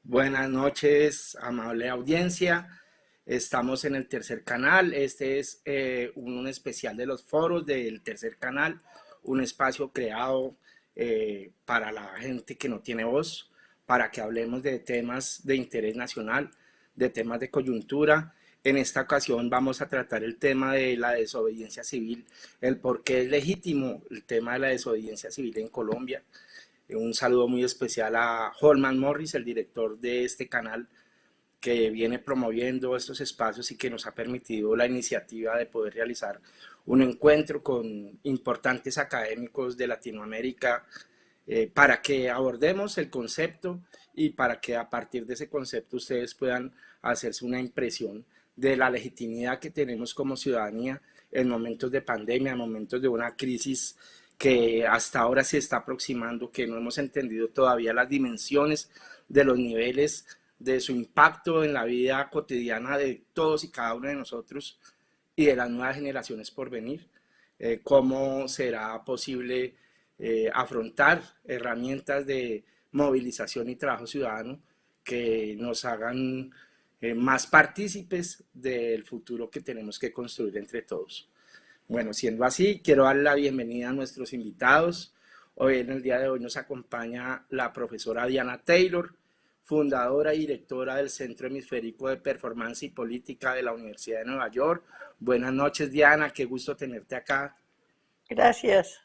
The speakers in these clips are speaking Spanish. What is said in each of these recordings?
Buenas noches, amable audiencia. Estamos en el tercer canal. Este es un especial de los foros del tercer canal, un espacio creado para la gente que no tiene voz, para que hablemos de temas de interés nacional, de temas de coyuntura. En esta ocasión vamos a tratar el tema de la desobediencia civil, el por qué es legítimo el tema de la desobediencia civil en Colombia. Un saludo muy especial a Holman Morris, el director de este canal, que viene promoviendo estos espacios y que nos ha permitido la iniciativa de poder realizar un encuentro con importantes académicos de Latinoamérica para que abordemos el concepto y para que a partir de ese concepto ustedes puedan hacerse una impresión de la legitimidad que tenemos como ciudadanía en momentos de pandemia, en momentos de una crisis que hasta ahora se está aproximando, que no hemos entendido todavía las dimensiones de los niveles de su impacto en la vida cotidiana de todos y cada uno de nosotros y de las nuevas generaciones por venir. ¿Cómo será posible afrontar herramientas de movilización y trabajo ciudadano que nos hagan más partícipes del futuro que tenemos que construir entre todos? Bueno, siendo así, quiero dar la bienvenida a nuestros invitados. Hoy, en el día de hoy, nos acompaña la profesora Diana Taylor, fundadora y directora del Centro Hemisférico de Performance y Política de la Universidad de Nueva York. Buenas noches, Diana, qué gusto tenerte acá. Gracias.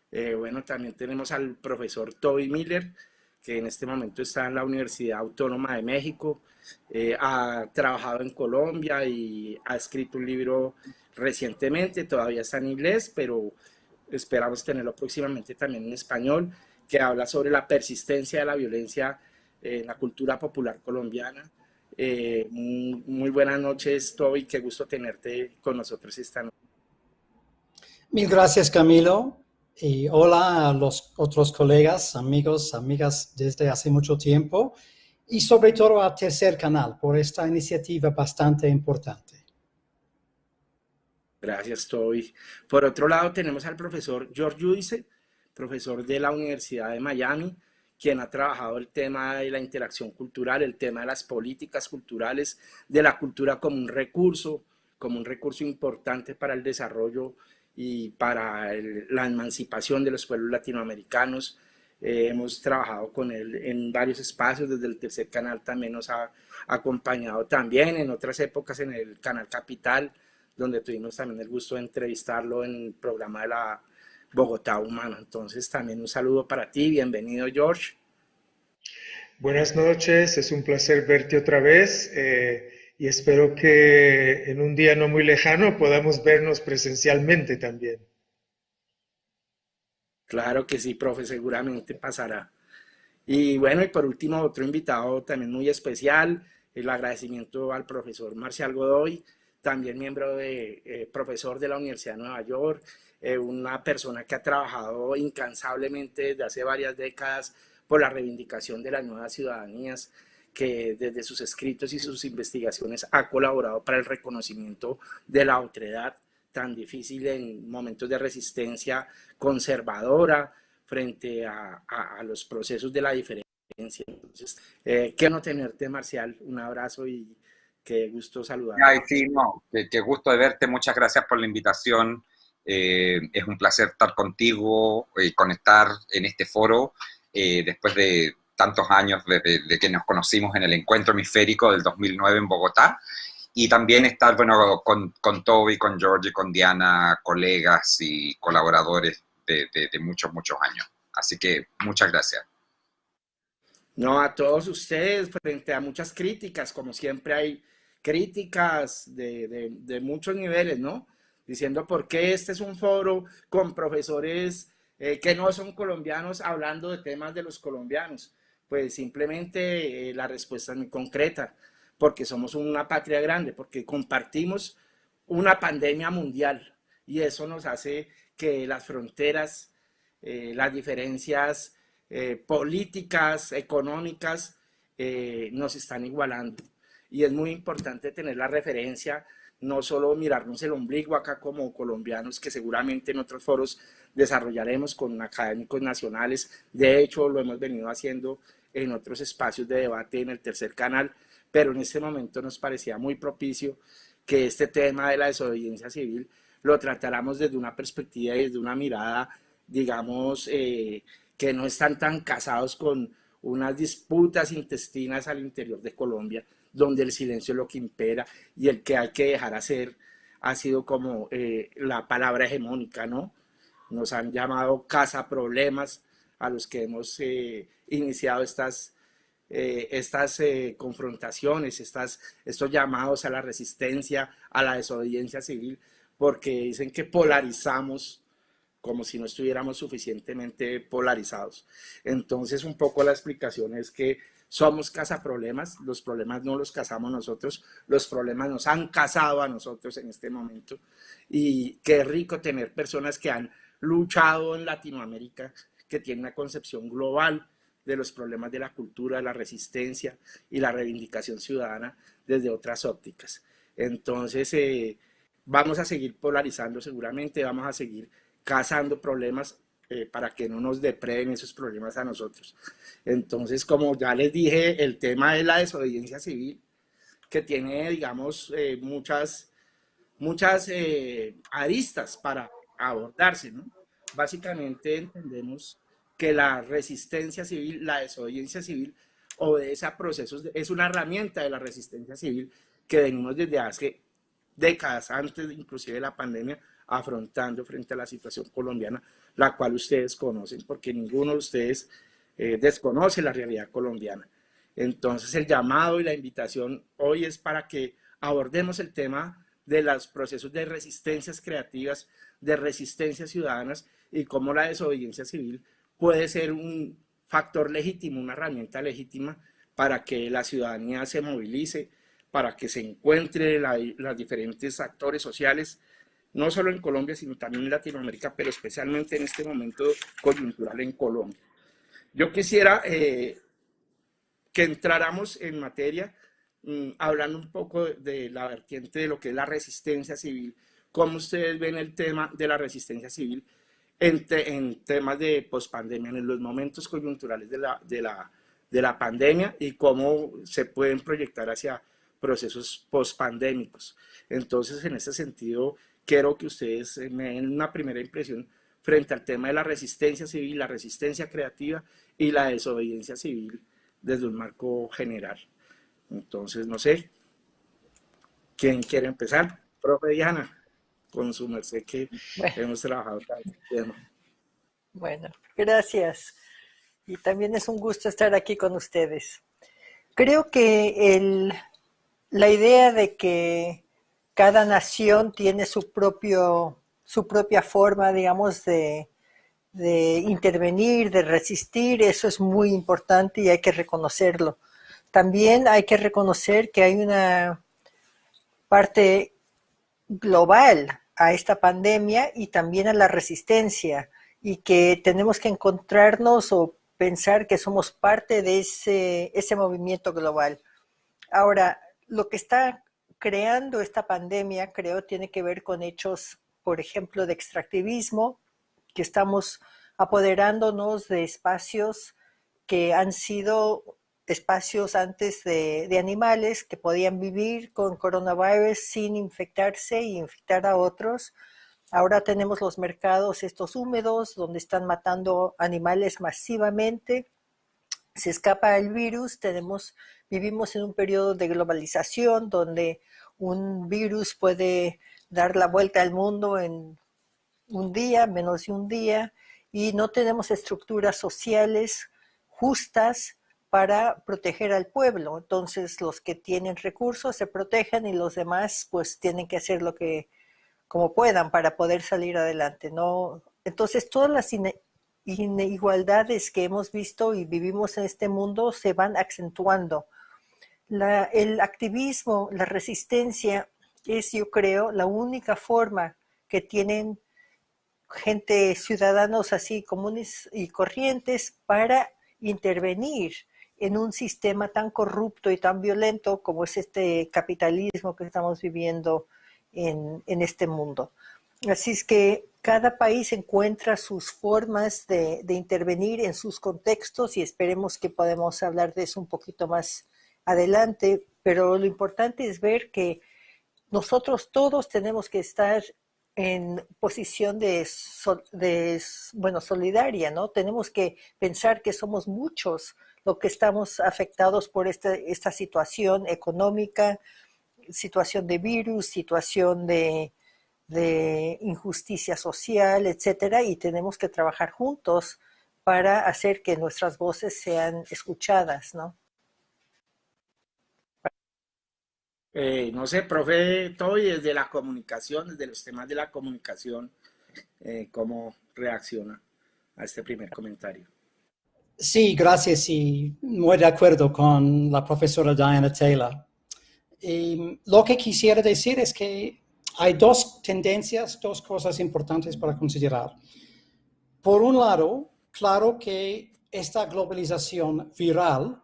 Bueno, también tenemos al profesor Toby Miller, que en este momento está en la Universidad Autónoma de México, ha trabajado en Colombia y ha escrito un libro recientemente, todavía está en inglés, pero esperamos tenerlo próximamente también en español, que habla sobre la persistencia de la violencia en la cultura popular colombiana. Muy buenas noches, Toby, qué gusto tenerte con nosotros esta noche. Mil gracias, Camilo. Y hola a los otros colegas, amigos, amigas desde hace mucho tiempo. Y sobre todo a Tercer Canal por esta iniciativa bastante importante. Gracias, Toby. Por otro lado, tenemos al profesor George Giudice, profesor de la Universidad de Miami, quien ha trabajado el tema de la interacción cultural, el tema de las políticas culturales, de la cultura como un recurso importante para el desarrollo y para la emancipación de los pueblos latinoamericanos. Hemos trabajado con él en varios espacios, desde el tercer canal también nos ha acompañado también, en otras épocas en el canal Capital, donde tuvimos también el gusto de entrevistarlo en el programa de la Bogotá Humana. Entonces también un saludo para ti, bienvenido George. Buenas noches, es un placer verte otra vez y espero que en un día no muy lejano podamos vernos presencialmente también. Claro que sí, profe, seguramente pasará. Y bueno, y por último, otro invitado también muy especial, el agradecimiento al profesor Marcial Godoy, también miembro profesor de la Universidad de Nueva York, una persona que ha trabajado incansablemente desde hace varias décadas por la reivindicación de las nuevas ciudadanías, que desde sus escritos y sus investigaciones ha colaborado para el reconocimiento de la otredad tan difícil en momentos de resistencia conservadora frente a los procesos de la diferencia. Entonces, qué bueno tenerte, Marcial, un abrazo y qué gusto saludarte. Ay, sí, no, qué gusto de verte, muchas gracias por la invitación. Es un placer estar contigo y conectar en este foro después de tantos años de que nos conocimos en el Encuentro Hemisférico del 2009 en Bogotá. Y también estar, bueno, con Toby, con George, con Diana, colegas y colaboradores de muchos, muchos años. Así que muchas gracias. No, a todos ustedes, frente a muchas críticas, como siempre hay críticas de muchos niveles, ¿no? Diciendo por qué este es un foro con profesores que no son colombianos hablando de temas de los colombianos. Pues simplemente la respuesta es muy concreta, porque somos una patria grande, porque compartimos una pandemia mundial y eso nos hace que las fronteras, las diferencias políticas, económicas, nos están igualando. Y es muy importante tener la referencia, no solo mirarnos el ombligo acá como colombianos, que seguramente en otros foros desarrollaremos con académicos nacionales. De hecho, lo hemos venido haciendo en otros espacios de debate en el tercer canal, pero en este momento nos parecía muy propicio que este tema de la desobediencia civil lo tratáramos desde una perspectiva y desde una mirada, digamos, que no están tan casados con unas disputas intestinas al interior de Colombia, donde el silencio es lo que impera y el que hay que dejar hacer ha sido como la palabra hegemónica, ¿no? Nos han llamado cazaproblemas a los que hemos iniciado estas confrontaciones, estos llamados a la resistencia, a la desobediencia civil, porque dicen que polarizamos como si no estuviéramos suficientemente polarizados. Entonces, un poco la explicación es que somos cazaproblemas, los problemas no los cazamos nosotros, los problemas nos han cazado a nosotros en este momento, y qué rico tener personas que han luchado en Latinoamérica, que tienen una concepción global de los problemas de la cultura, la resistencia y la reivindicación ciudadana desde otras ópticas. Entonces, vamos a seguir polarizando seguramente, vamos a seguir cazando problemas para que no nos depreden esos problemas a nosotros. Entonces, como ya les dije, el tema de la desobediencia civil, que tiene, digamos, muchas aristas para abordarse, ¿no? Básicamente entendemos que la resistencia civil, la desobediencia civil, obedece a procesos, es una herramienta de la resistencia civil que venimos desde hace décadas, antes inclusive de la pandemia, afrontando frente a la situación colombiana, la cual ustedes conocen, porque ninguno de ustedes desconoce la realidad colombiana. Entonces, el llamado y la invitación hoy es para que abordemos el tema de los procesos de resistencias creativas, de resistencias ciudadanas, y cómo la desobediencia civil puede ser un factor legítimo, una herramienta legítima para que la ciudadanía se movilice, para que se encuentre los diferentes actores sociales, no solo en Colombia, sino también en Latinoamérica, pero especialmente en este momento coyuntural en Colombia. Yo quisiera que entráramos en materia, hablando un poco de la vertiente de lo que es la resistencia civil. ¿Cómo ustedes ven el tema de la resistencia civil en temas de pospandemia, en los momentos coyunturales de la pandemia, y cómo se pueden proyectar hacia procesos pospandémicos? Entonces, en ese sentido, quiero que ustedes me den una primera impresión frente al tema de la resistencia civil, la resistencia creativa y la desobediencia civil desde un marco general. Entonces, no sé, ¿quién quiere empezar? Profe Diana, con su merced que hemos trabajado en el tema. Bueno, gracias. Y también es un gusto estar aquí con ustedes. Creo que la idea de que cada nación tiene su propia forma, digamos, de intervenir, de resistir, eso es muy importante y hay que reconocerlo. También hay que reconocer que hay una parte global a esta pandemia y también a la resistencia, y que tenemos que encontrarnos o pensar que somos parte de ese movimiento global. Ahora, lo que está creando esta pandemia, creo, tiene que ver con hechos, por ejemplo, de extractivismo, que estamos apoderándonos de espacios que han sido espacios antes de animales que podían vivir con coronavirus sin infectarse e infectar a otros. Ahora tenemos los mercados estos húmedos donde están matando animales masivamente. Se escapa el virus, vivimos en un periodo de globalización donde un virus puede dar la vuelta al mundo en un día, menos de un día, y no tenemos estructuras sociales justas para proteger al pueblo. Entonces los que tienen recursos se protegen y los demás pues tienen que hacer como puedan para poder salir adelante, ¿no? Entonces todas las inigualdades que hemos visto y vivimos en este mundo se van acentuando. El activismo, la resistencia es, yo creo, la única forma que tienen ciudadanos así comunes y corrientes para intervenir en un sistema tan corrupto y tan violento como es este capitalismo que estamos viviendo en este mundo. Así es que cada país encuentra sus formas de intervenir en sus contextos y esperemos que podamos hablar de eso un poquito más adelante, pero lo importante es ver que nosotros todos tenemos que estar en posición solidaria, ¿no? Tenemos que pensar que somos muchos los que estamos afectados por esta situación económica, situación de virus, situación de injusticia social, etcétera, y tenemos que trabajar juntos para hacer que nuestras voces sean escuchadas, ¿no? No sé, profe Toby, desde la comunicación, desde los temas de la comunicación, ¿cómo reacciona a este primer comentario? Sí, gracias y muy de acuerdo con la profesora Diana Taylor. Y lo que quisiera decir es que hay dos tendencias, dos cosas importantes para considerar. Por un lado, claro que esta globalización viral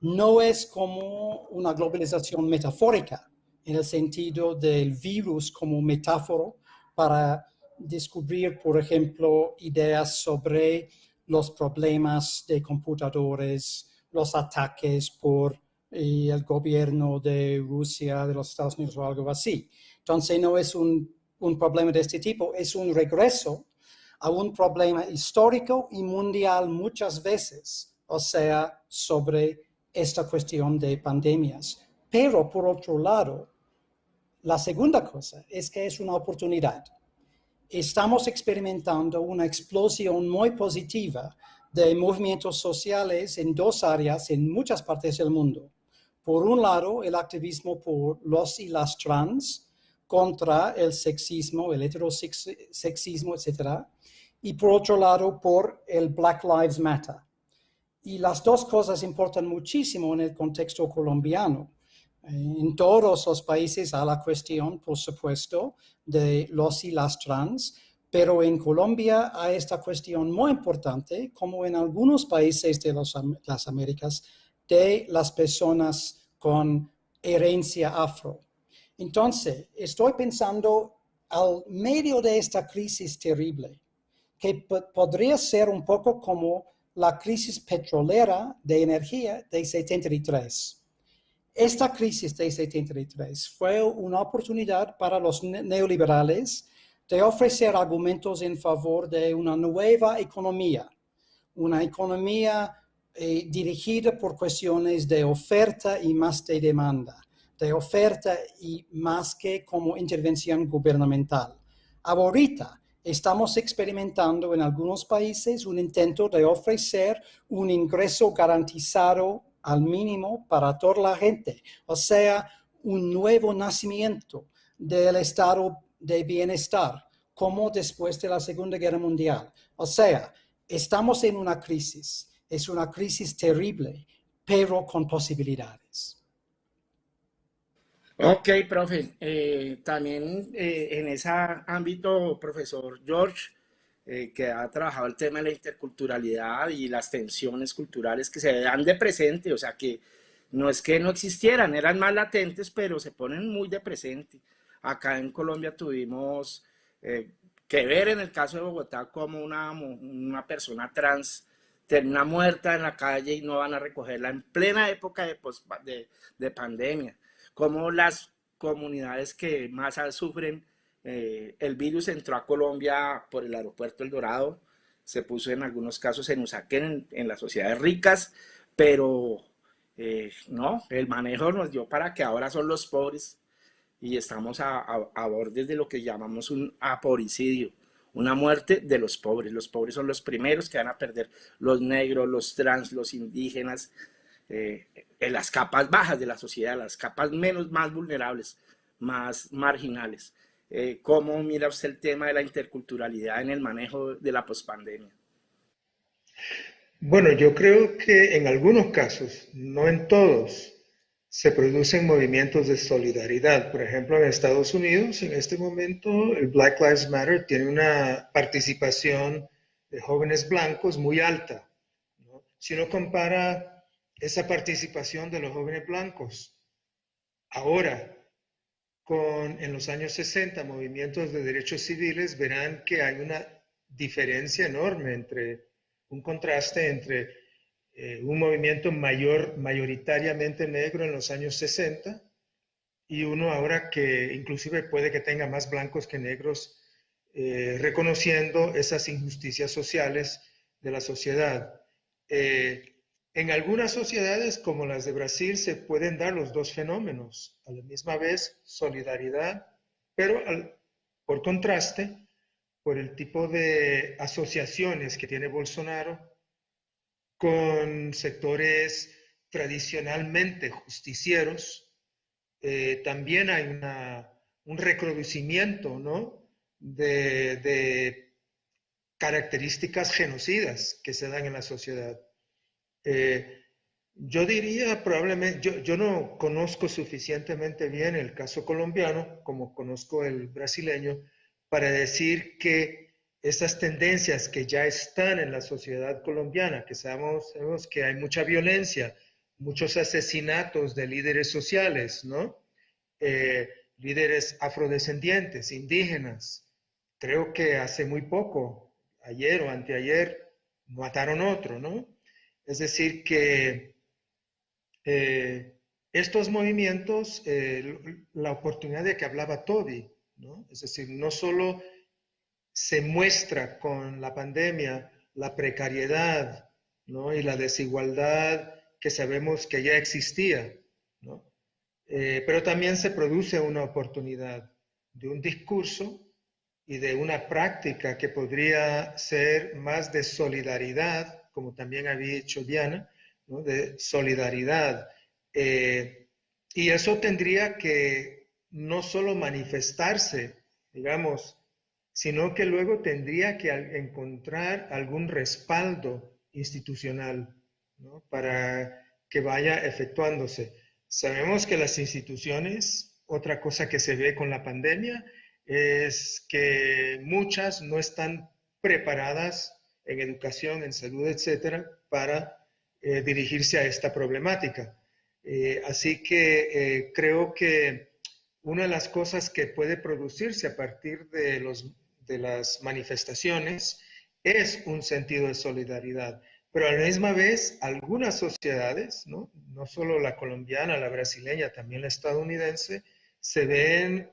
no es como una globalización metafórica, en el sentido del virus como metáfora para descubrir, por ejemplo, ideas sobre los problemas de computadores, los ataques por el gobierno de Rusia, de los Estados Unidos o algo así. Entonces no es un problema de este tipo, es un regreso a un problema histórico y mundial muchas veces, o sea, sobre esta cuestión de pandemias. Pero por otro lado, la segunda cosa es que es una oportunidad. Estamos experimentando una explosión muy positiva de movimientos sociales en dos áreas en muchas partes del mundo. Por un lado, el activismo por los y las trans contra el sexismo, el heterosexismo, etc. Y por otro lado, por el Black Lives Matter. Y las dos cosas importan muchísimo en el contexto colombiano. En todos los países hay la cuestión, por supuesto, de los y las trans, pero en Colombia hay esta cuestión muy importante, como en algunos países de las Américas, de las personas con herencia afro. Entonces, estoy pensando al medio de esta crisis terrible, que podría ser un poco como la crisis petrolera de energía de 73. Esta crisis de 73 fue una oportunidad para los neoliberales de ofrecer argumentos en favor de una nueva economía, una economía dirigida por cuestiones de oferta y más de demanda, de oferta y más que como intervención gubernamental. Ahorita estamos experimentando en algunos países un intento de ofrecer un ingreso garantizado al mínimo para toda la gente, o sea, un nuevo nacimiento del estado de bienestar, como después de la Segunda Guerra Mundial. O sea, estamos en una crisis, es una crisis terrible, pero con posibilidades. Ok, profe. También en ese ámbito, profesor George, que ha trabajado el tema de la interculturalidad y las tensiones culturales que se dan de presente, o sea que no es que no existieran, eran más latentes, pero se ponen muy de presente. Acá en Colombia tuvimos que ver en el caso de Bogotá como una persona trans termina muerta en la calle y no van a recogerla en plena época de pandemia, como las comunidades que más sufren el virus entró a Colombia por el aeropuerto El Dorado, se puso en algunos casos en Usaquén, en las sociedades ricas, pero no, el manejo nos dio para que ahora son los pobres y estamos a bordes de lo que llamamos un aporicidio, una muerte de los pobres. Los pobres son los primeros que van a perder, los negros, los trans, los indígenas, en las capas bajas de la sociedad, las capas más vulnerables, más marginales. ¿Cómo mira usted el tema de la interculturalidad en el manejo de la pospandemia? Bueno, yo creo que en algunos casos, no en todos, se producen movimientos de solidaridad. Por ejemplo, en Estados Unidos, en este momento, el Black Lives Matter tiene una participación de jóvenes blancos muy alta, ¿no? Si uno compara esa participación de los jóvenes blancos ahora en los años 60 movimientos de derechos civiles, verán que hay una diferencia enorme un contraste entre un movimiento mayoritariamente negro en los años 60 y uno ahora que inclusive puede que tenga más blancos que negros, reconociendo esas injusticias sociales de la sociedad. En algunas sociedades como las de Brasil se pueden dar los dos fenómenos, a la misma vez solidaridad, pero por contraste, por el tipo de asociaciones que tiene Bolsonaro con sectores tradicionalmente justicieros, también hay un recrudecimiento, ¿no?, de características genocidas que se dan en la sociedad. Yo diría probablemente, yo no conozco suficientemente bien el caso colombiano como conozco el brasileño para decir que esas tendencias que ya están en la sociedad colombiana, que sabemos que hay mucha violencia, muchos asesinatos de líderes sociales, ¿no? Líderes afrodescendientes, indígenas. Creo que hace muy poco, ayer o anteayer, mataron otro, ¿no? Es decir, que estos movimientos, la oportunidad de que hablaba Toby, ¿no? Es decir, no solo se muestra con la pandemia la precariedad, ¿no?, y la desigualdad que sabemos que ya existía, ¿no? Pero también se produce una oportunidad de un discurso y de una práctica que podría ser más de solidaridad, como también había dicho Diana, ¿no?, de solidaridad. Y eso tendría que no solo manifestarse, digamos, sino que luego tendría que encontrar algún respaldo institucional, ¿no?, para que vaya efectuándose. Sabemos que las instituciones, otra cosa que se ve con la pandemia, es que muchas no están preparadas en educación, en salud, etcétera, para dirigirse a esta problemática. Así que creo que una de las cosas que puede producirse a partir de las manifestaciones es un sentido de solidaridad. Pero a la misma vez, algunas sociedades, ¿no?, no solo la colombiana, la brasileña, también la estadounidense, se ven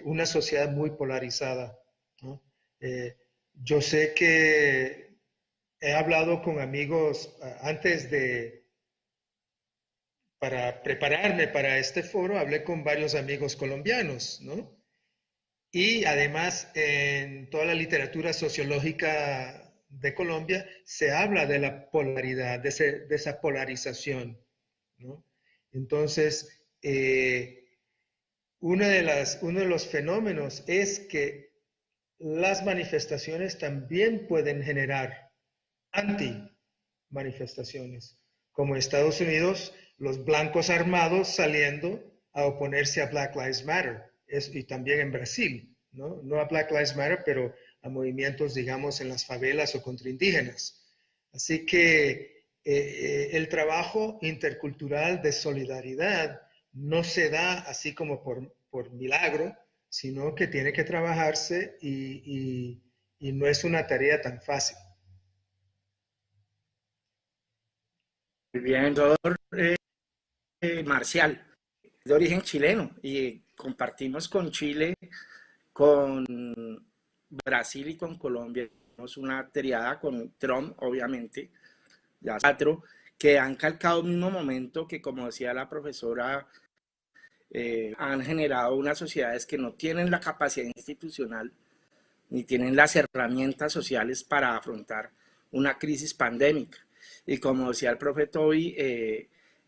una sociedad muy polarizada, ¿no? Yo sé que he hablado con amigos para prepararme para este foro, hablé con varios amigos colombianos, ¿no? Y además en toda la literatura sociológica de Colombia se habla de la polaridad, de esa polarización, ¿no? Entonces, uno de los fenómenos es que las manifestaciones también pueden generar anti-manifestaciones, como en Estados Unidos, los blancos armados saliendo a oponerse a Black Lives Matter, y también en Brasil, ¿no? No a Black Lives Matter, pero a movimientos, digamos, en las favelas o contra indígenas. Así que el trabajo intercultural de solidaridad no se da así como por milagro, sino que tiene que trabajarse y no es una tarea tan fácil. Muy bien, doctor Marcial, de origen chileno, y compartimos con Chile, con Brasil y con Colombia. Tenemos una triada con Trump, obviamente, ya cuatro, que han calcado el mismo momento que, como decía la profesora, han generado unas sociedades que no tienen la capacidad institucional ni tienen las herramientas sociales para afrontar una crisis pandémica. Y como decía el profe Toby,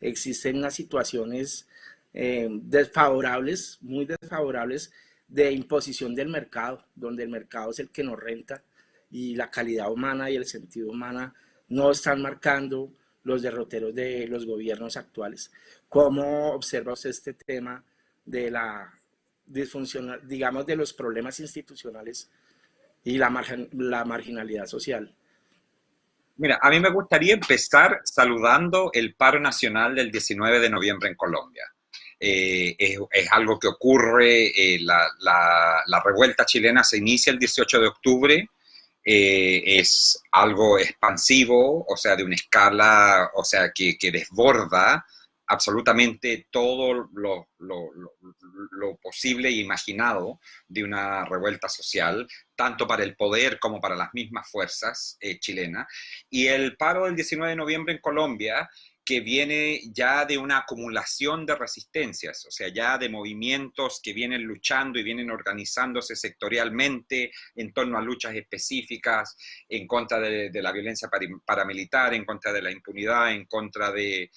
existen unas situaciones desfavorables, muy desfavorables, de imposición del mercado, donde el mercado es el que nos renta y la calidad humana y el sentido humano no están marcando los derroteros de los gobiernos actuales. ¿Cómo observa usted este tema de la disfunción, digamos, de los problemas institucionales y la marginalidad social? Mira, a mí me gustaría empezar saludando el paro nacional del 19 de noviembre en Colombia. Es algo que ocurre, la revuelta chilena se inicia el 18 de octubre, es algo expansivo, o sea, de una escala, o sea, que desborda absolutamente todo lo posible e imaginado de una revuelta social, tanto para el poder como para las mismas fuerzas chilenas. Y el paro del 19 de noviembre en Colombia, que viene ya de una acumulación de resistencias, o sea, ya de movimientos que vienen luchando y vienen organizándose sectorialmente en torno a luchas específicas, en contra de la violencia paramilitar, en contra de la impunidad, en contra del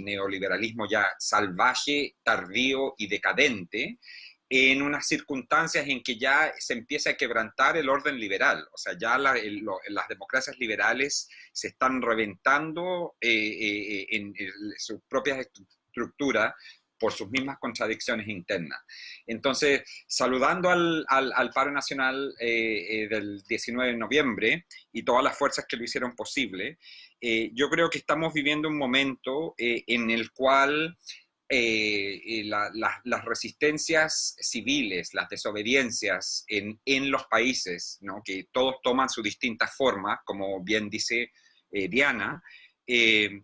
neoliberalismo ya salvaje, tardío y decadente, en unas circunstancias en que ya se empieza a quebrantar el orden liberal. O sea, ya las democracias liberales se están reventando en sus propias estructuras por sus mismas contradicciones internas. Entonces, saludando al paro nacional del 19 de noviembre y todas las fuerzas que lo hicieron posible, yo creo que estamos viviendo un momento en el cual las resistencias civiles, las desobediencias en los países, ¿no? Que todos toman sus distintas formas, como bien dice Diana, eh,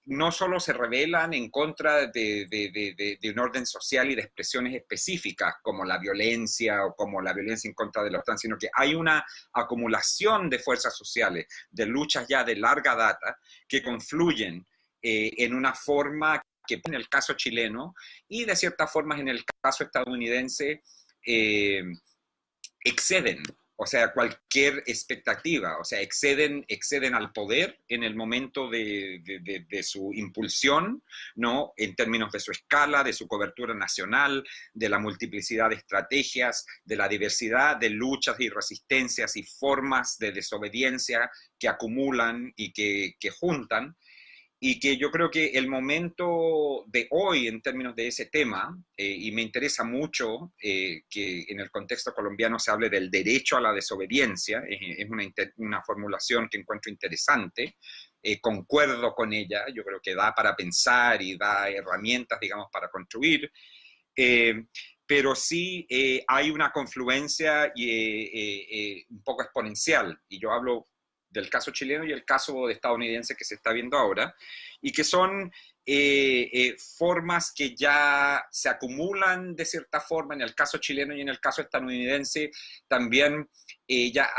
no solo se rebelan en contra de un orden social y de expresiones específicas como la violencia o como la violencia en contra de la OTAN, sino que hay una acumulación de fuerzas sociales, de luchas ya de larga data, que confluyen en una forma que en el caso chileno y de ciertas formas en el caso estadounidense exceden, o sea, cualquier expectativa, o sea, exceden al poder en el momento de su impulsión, ¿no? En términos de su escala, de su cobertura nacional, de la multiplicidad de estrategias, de la diversidad de luchas y resistencias y formas de desobediencia que acumulan y que juntan. Y que yo creo que el momento de hoy en términos de ese tema, y me interesa mucho que en el contexto colombiano se hable del derecho a la desobediencia, es una formulación que encuentro interesante, concuerdo con ella, yo creo que da para pensar y da herramientas, digamos, para construir, pero sí hay una confluencia un poco exponencial, y yo hablo del caso chileno y el caso estadounidense que se está viendo ahora, y que son formas que ya se acumulan de cierta forma en el caso chileno y en el caso estadounidense, también ya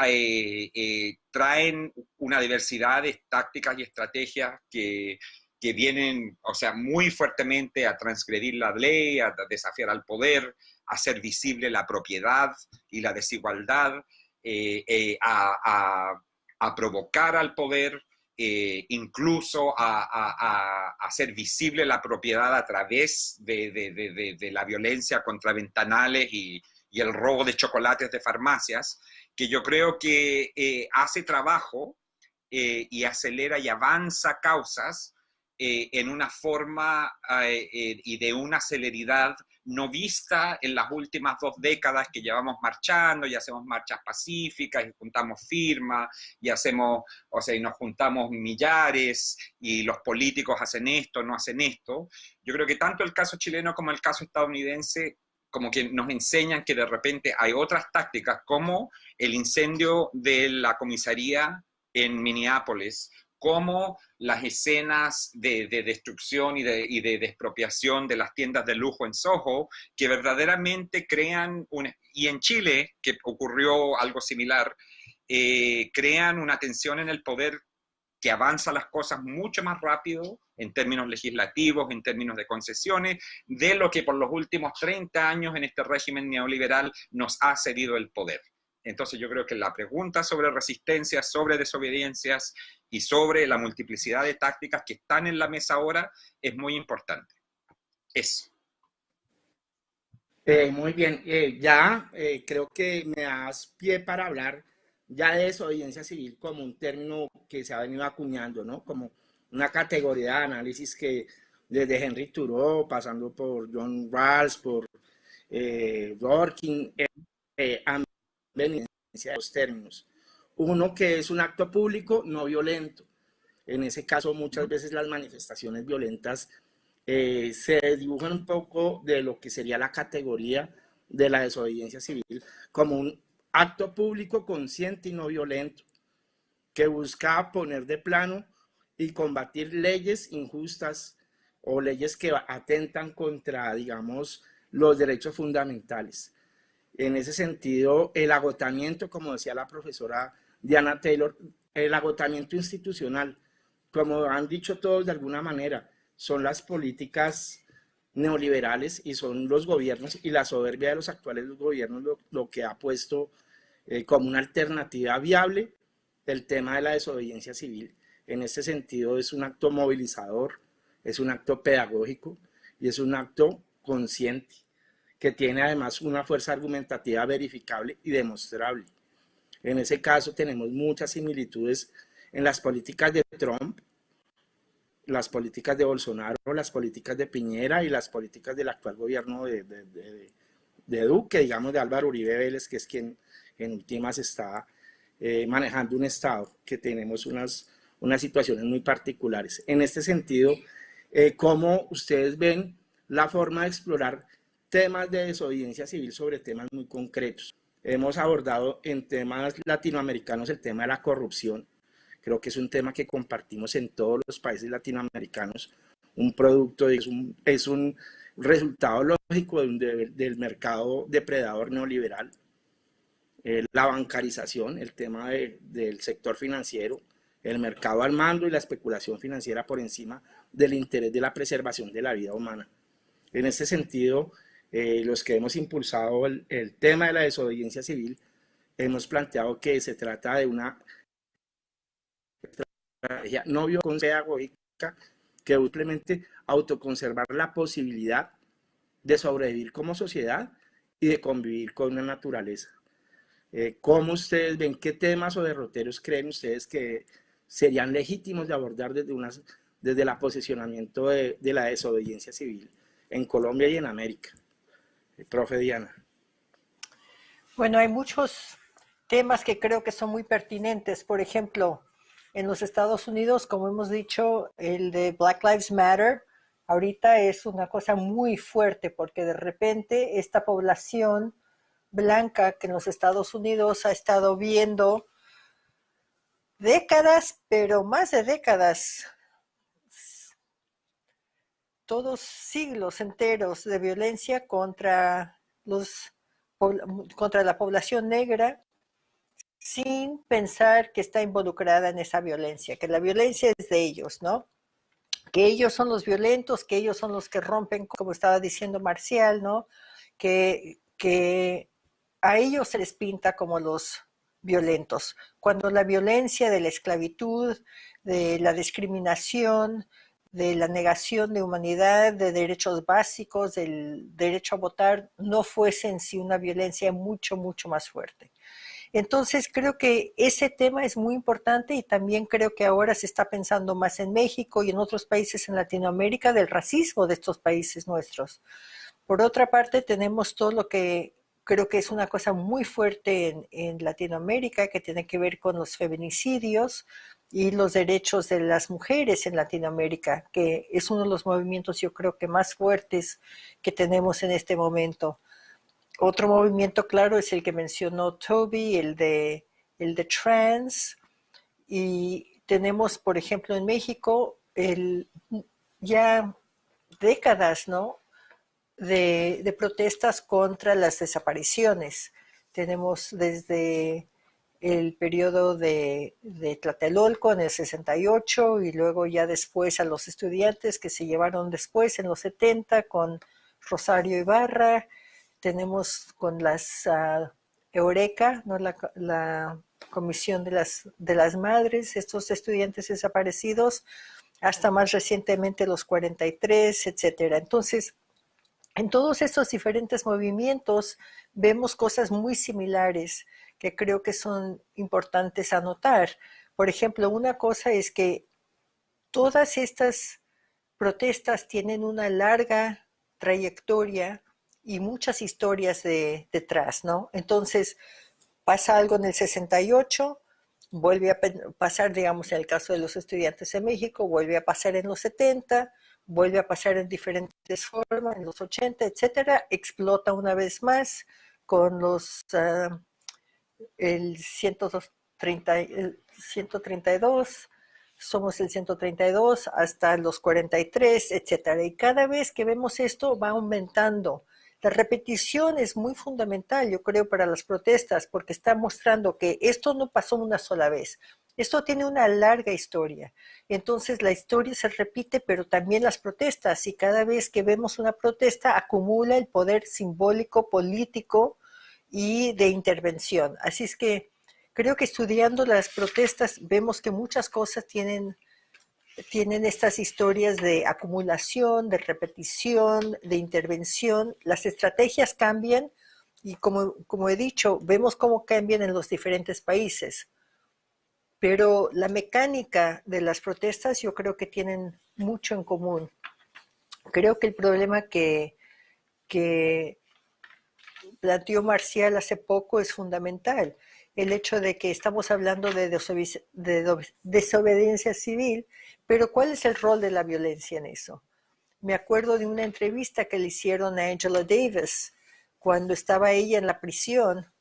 traen una diversidad de tácticas y estrategias que vienen, o sea, muy fuertemente a transgredir la ley, a desafiar al poder, a hacer visible la propiedad y la desigualdad, a provocar al poder, incluso a hacer visible la propiedad a través de la violencia contra ventanales y el robo de chocolates de farmacias, que yo creo que hace trabajo y acelera y avanza causas en una forma y de una celeridad no vista en las últimas 2 décadas que llevamos marchando, y hacemos marchas pacíficas, y juntamos firmas, y hacemos, o sea, y nos juntamos millares, y los políticos hacen esto, no hacen esto. Yo creo que tanto el caso chileno como el caso estadounidense como que nos enseñan que de repente hay otras tácticas, como el incendio de la comisaría en Minneapolis, como las escenas de destrucción y de expropiación de las tiendas de lujo en Soho, que verdaderamente crean, y en Chile, que ocurrió algo similar, crean una tensión en el poder que avanza las cosas mucho más rápido en términos legislativos, en términos de concesiones, de lo que por los últimos 30 años en este régimen neoliberal nos ha cedido el poder. Entonces yo creo que la pregunta sobre resistencias, sobre desobediencias y sobre la multiplicidad de tácticas que están en la mesa ahora es muy importante. Eso. Muy bien, ya creo que me das pie para hablar ya de desobediencia civil como un término que se ha venido acuñando, ¿no? Como una categoría de análisis que desde Henry Thoreau, pasando por John Rawls, por Dworkin, han venido de los términos. Uno que es un acto público no violento. En ese caso, muchas veces las manifestaciones violentas se dibujan un poco de lo que sería la categoría de la desobediencia civil como un acto público consciente y no violento que busca poner de plano y combatir leyes injustas o leyes que atentan contra, digamos, los derechos fundamentales. En ese sentido, el agotamiento, como decía la profesora Diana Taylor, el agotamiento institucional, como han dicho todos de alguna manera, son las políticas neoliberales y son los gobiernos y la soberbia de los actuales gobiernos lo que ha puesto como una alternativa viable el tema de la desobediencia civil. En este sentido es un acto movilizador, es un acto pedagógico y es un acto consciente que tiene además una fuerza argumentativa verificable y demostrable. En ese caso tenemos muchas similitudes en las políticas de Trump, las políticas de Bolsonaro, las políticas de Piñera y las políticas del actual gobierno de Duque, digamos de Álvaro Uribe Vélez, que es quien en últimas está manejando un Estado que tenemos unas situaciones muy particulares. En este sentido, ¿cómo ustedes ven la forma de explorar temas de desobediencia civil sobre temas muy concretos? Hemos abordado en temas latinoamericanos el tema de la corrupción. Creo que es un tema que compartimos en todos los países latinoamericanos. Un producto, es un resultado lógico del mercado depredador neoliberal. La bancarización, el tema del sector financiero, el mercado al mando y la especulación financiera por encima del interés de la preservación de la vida humana. En este sentido, los que hemos impulsado el tema de la desobediencia civil, hemos planteado que se trata de una estrategia no pedagógica que simplemente autoconservar la posibilidad de sobrevivir como sociedad y de convivir con la naturaleza. ¿Cómo ustedes ven, qué temas o derroteros creen ustedes que serían legítimos de abordar desde el posicionamiento de la desobediencia civil en Colombia y en América? Profe Diana. Bueno, hay muchos temas que creo que son muy pertinentes. Por ejemplo, en los Estados Unidos, como hemos dicho, el de Black Lives Matter ahorita es una cosa muy fuerte porque de repente esta población blanca que en los Estados Unidos ha estado viendo décadas, pero más de décadas, todos siglos enteros de violencia contra la población negra, sin pensar que está involucrada en esa violencia, que la violencia es de ellos, ¿no? Que ellos son los violentos, que ellos son los que rompen, como estaba diciendo Marcial, ¿no? Que a ellos se les pinta como los violentos, cuando la violencia de la esclavitud, de la discriminación, de la negación de humanidad, de derechos básicos, del derecho a votar, no fuese en sí una violencia mucho, mucho más fuerte. Entonces creo que ese tema es muy importante y también creo que ahora se está pensando más en México y en otros países en Latinoamérica del racismo de estos países nuestros. Por otra parte, tenemos todo lo que creo que es una cosa muy fuerte en Latinoamérica que tiene que ver con los feminicidios y los derechos de las mujeres en Latinoamérica, que es uno de los movimientos yo creo que más fuertes que tenemos en este momento. Otro movimiento claro es el que mencionó Toby, el de trans, y tenemos, por ejemplo, en México, ya décadas, ¿no?, de protestas contra las desapariciones. Tenemos desde el periodo de Tlatelolco en el 68 y luego ya después a los estudiantes que se llevaron después en los 70 con Rosario Ibarra. Tenemos con las Eureka, ¿no?, la Comisión de las Madres, estos estudiantes desaparecidos, hasta más recientemente los 43, etcétera. Entonces, en todos estos diferentes movimientos vemos cosas muy similares que creo que son importantes anotar. Por ejemplo, una cosa es que todas estas protestas tienen una larga trayectoria y muchas historias detrás, ¿no? Entonces, pasa algo en el 68, vuelve a pasar, digamos, en el caso de los estudiantes en México, vuelve a pasar en los 70, vuelve a pasar en diferentes formas, en los 80, etcétera, explota una vez más con el 132, somos el 132 hasta los 43, etcétera. Y cada vez que vemos esto va aumentando. La repetición es muy fundamental, yo creo, para las protestas, porque está mostrando que esto no pasó una sola vez. Esto tiene una larga historia. Entonces la historia se repite, pero también las protestas. Y cada vez que vemos una protesta, acumula el poder simbólico, político y de intervención. Así es que creo que estudiando las protestas vemos que muchas cosas tienen estas historias de acumulación, de repetición, de intervención. Las estrategias cambian y como he dicho, vemos cómo cambian en los diferentes países. Pero la mecánica de las protestas yo creo que tienen mucho en común. Creo que el problema que planteó Marcial hace poco es fundamental. El hecho de que estamos hablando de desobediencia civil, pero ¿cuál es el rol de la violencia en eso? Me acuerdo de una entrevista que le hicieron a Angela Davis cuando estaba ella en la prisión,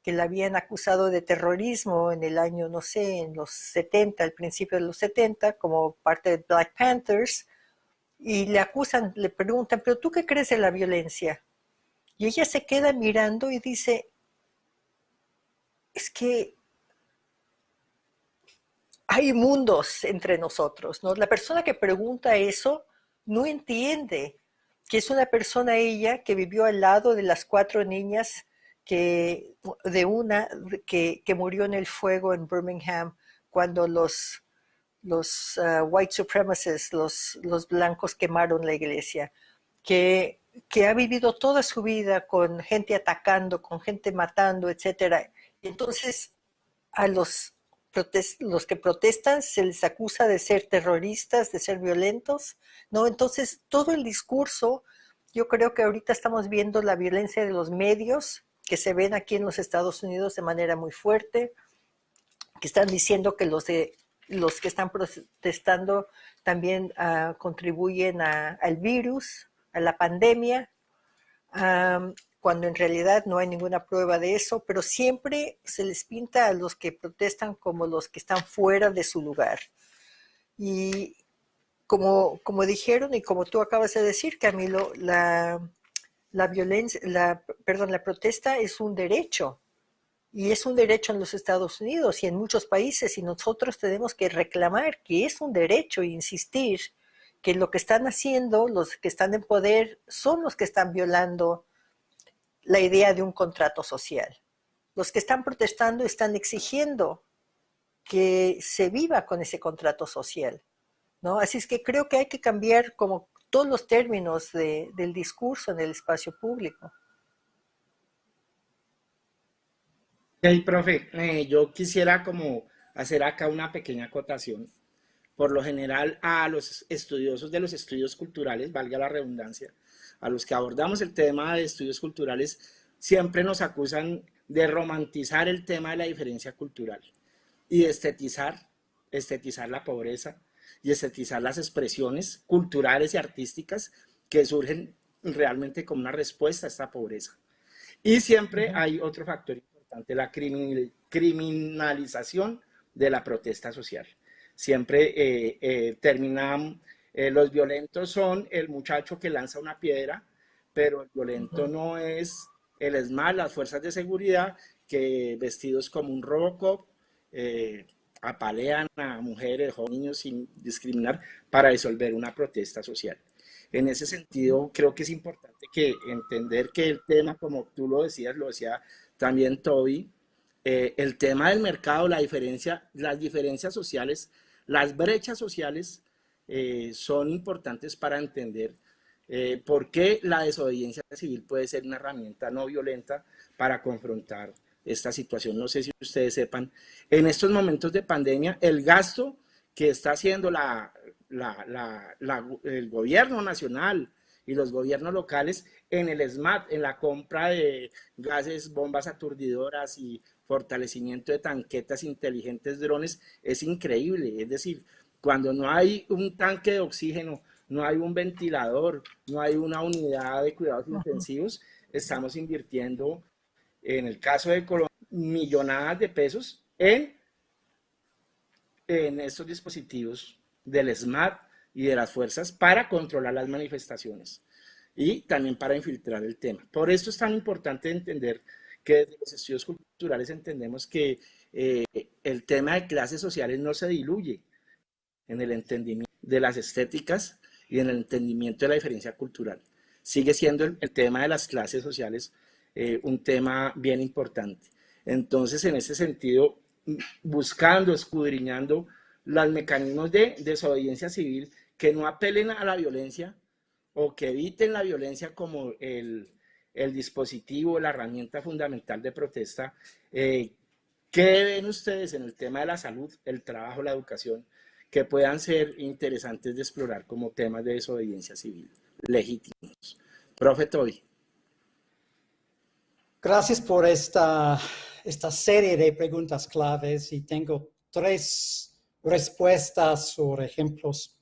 que la habían acusado de terrorismo en el año, no sé, en los 70, al principio de los 70, como parte de Black Panthers, y le acusan, le preguntan, ¿pero tú qué crees de la violencia? Y ella se queda mirando y dice, es que hay mundos entre nosotros, ¿no? La persona que pregunta eso no entiende que es una persona ella que vivió al lado de las 4 niñas que murió en el fuego en Birmingham cuando los white supremacists, los blancos quemaron la iglesia, que ha vivido toda su vida con gente atacando, con gente matando, etcétera. Entonces, a los que protestan se les acusa de ser terroristas, de ser violentos, ¿no? Entonces, todo el discurso, yo creo que ahorita estamos viendo la violencia de los medios, que se ven aquí en los Estados Unidos de manera muy fuerte, que están diciendo que los que están protestando también contribuyen al virus, a la pandemia, cuando en realidad no hay ninguna prueba de eso, pero siempre se les pinta a los que protestan como los que están fuera de su lugar. Y como dijeron y como tú acabas de decir, Camilo, la protesta es un derecho. Y es un derecho en los Estados Unidos y en muchos países, y nosotros tenemos que reclamar que es un derecho e insistir que lo que están haciendo, los que están en poder, son los que están violando la idea de un contrato social. Los que están protestando están exigiendo que se viva con ese contrato social, ¿no? Así es que creo que hay que cambiar como todos los términos del discurso en el espacio público. Ok, profe, yo quisiera como hacer acá una pequeña acotación. Por lo general, a los estudiosos de los estudios culturales, valga la redundancia, a los que abordamos el tema de estudios culturales, siempre nos acusan de romantizar el tema de la diferencia cultural y de estetizar la pobreza y estetizar las expresiones culturales y artísticas que surgen realmente como una respuesta a esta pobreza. Y siempre hay otro factor importante, la criminalización de la protesta social. Siempre terminan, los violentos son el muchacho que lanza una piedra, pero el violento no es el ESMAD, las fuerzas de seguridad, que vestidos como un Robocop, apalean a mujeres o niños sin discriminar para disolver una protesta social. En ese sentido, creo que es importante entender que el tema, como tú lo decías, lo decía también Toby, el tema del mercado, las diferencias sociales, las brechas sociales son importantes para entender por qué la desobediencia civil puede ser una herramienta no violenta para confrontar esta situación. No sé si ustedes sepan, en estos momentos de pandemia, el gasto que está haciendo el gobierno nacional y los gobiernos locales en el SMAT, en la compra de gases, bombas aturdidoras y fortalecimiento de tanquetas inteligentes, drones, es increíble. Es decir, cuando no hay un tanque de oxígeno no hay un ventilador, no hay una unidad de cuidados intensivos, estamos invirtiendo, en el caso de Colombia, millonadas de pesos en estos dispositivos del SMART y de las fuerzas para controlar las manifestaciones y también para infiltrar el tema. Por esto es tan importante entender que desde los estudios culturales entendemos que el tema de clases sociales no se diluye en el entendimiento de las estéticas y en el entendimiento de la diferencia cultural. Sigue siendo el tema de las clases sociales un tema bien importante. Entonces, en ese sentido, buscando, escudriñando los mecanismos de desobediencia civil que no apelen a la violencia o que eviten la violencia como el dispositivo, la herramienta fundamental de protesta. ¿Qué ven ustedes en el tema de la salud, el trabajo, la educación, que puedan ser interesantes de explorar como temas de desobediencia civil legítimos? Profe Toby. Gracias por esta serie de preguntas claves y tengo 3 respuestas o ejemplos.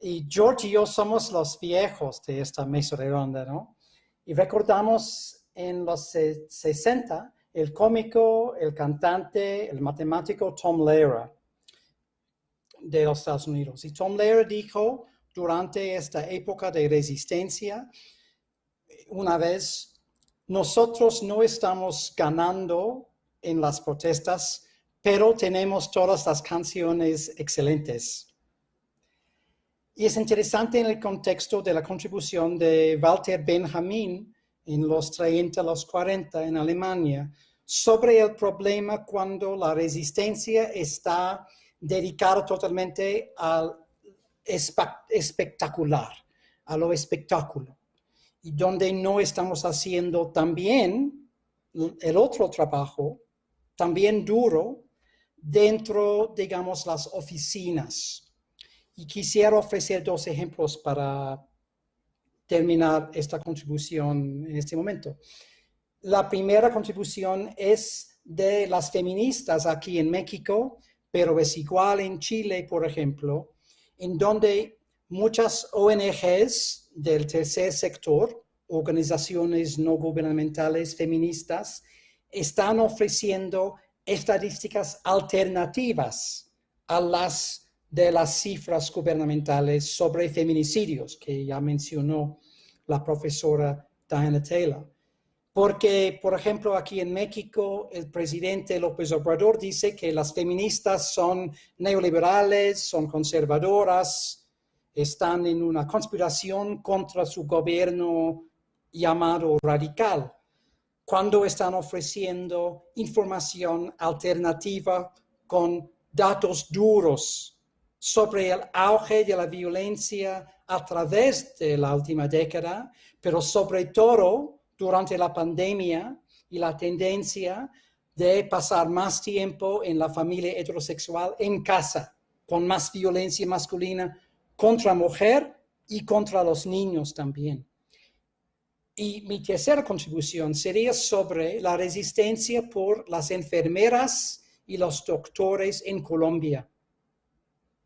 Y George y yo somos los viejos de esta mesa redonda, ¿no? Y recordamos en los 60 el cómico, el cantante, el matemático Tom Lehrer de los Estados Unidos. Y Tom Lehrer dijo durante esta época de resistencia, una vez, nosotros no estamos ganando en las protestas, pero tenemos todas las canciones excelentes. Y es interesante en el contexto de la contribución de Walter Benjamin en los 30, los 40 en Alemania, sobre el problema cuando la resistencia está dedicada totalmente al espectacular, a lo espectáculo, y donde no estamos haciendo también el otro trabajo, también duro, dentro, digamos, las oficinas. Y quisiera ofrecer 2 ejemplos para terminar esta contribución en este momento. La primera contribución es de las feministas aquí en México, pero es igual en Chile, por ejemplo, en donde muchas ONGs del tercer sector, organizaciones no gubernamentales feministas, están ofreciendo estadísticas alternativas a las de las cifras gubernamentales sobre feminicidios, que ya mencionó la profesora Diana Taylor. Porque, por ejemplo, aquí en México, el presidente López Obrador dice que las feministas son neoliberales, son conservadoras, están en una conspiración contra su gobierno llamado radical, cuando están ofreciendo información alternativa con datos duros sobre el auge de la violencia a través de la última década, pero sobre todo durante la pandemia y la tendencia de pasar más tiempo en la familia heterosexual en casa, con más violencia masculina contra la mujer y contra los niños también. Y mi tercera contribución sería sobre la resistencia por las enfermeras y los doctores en Colombia,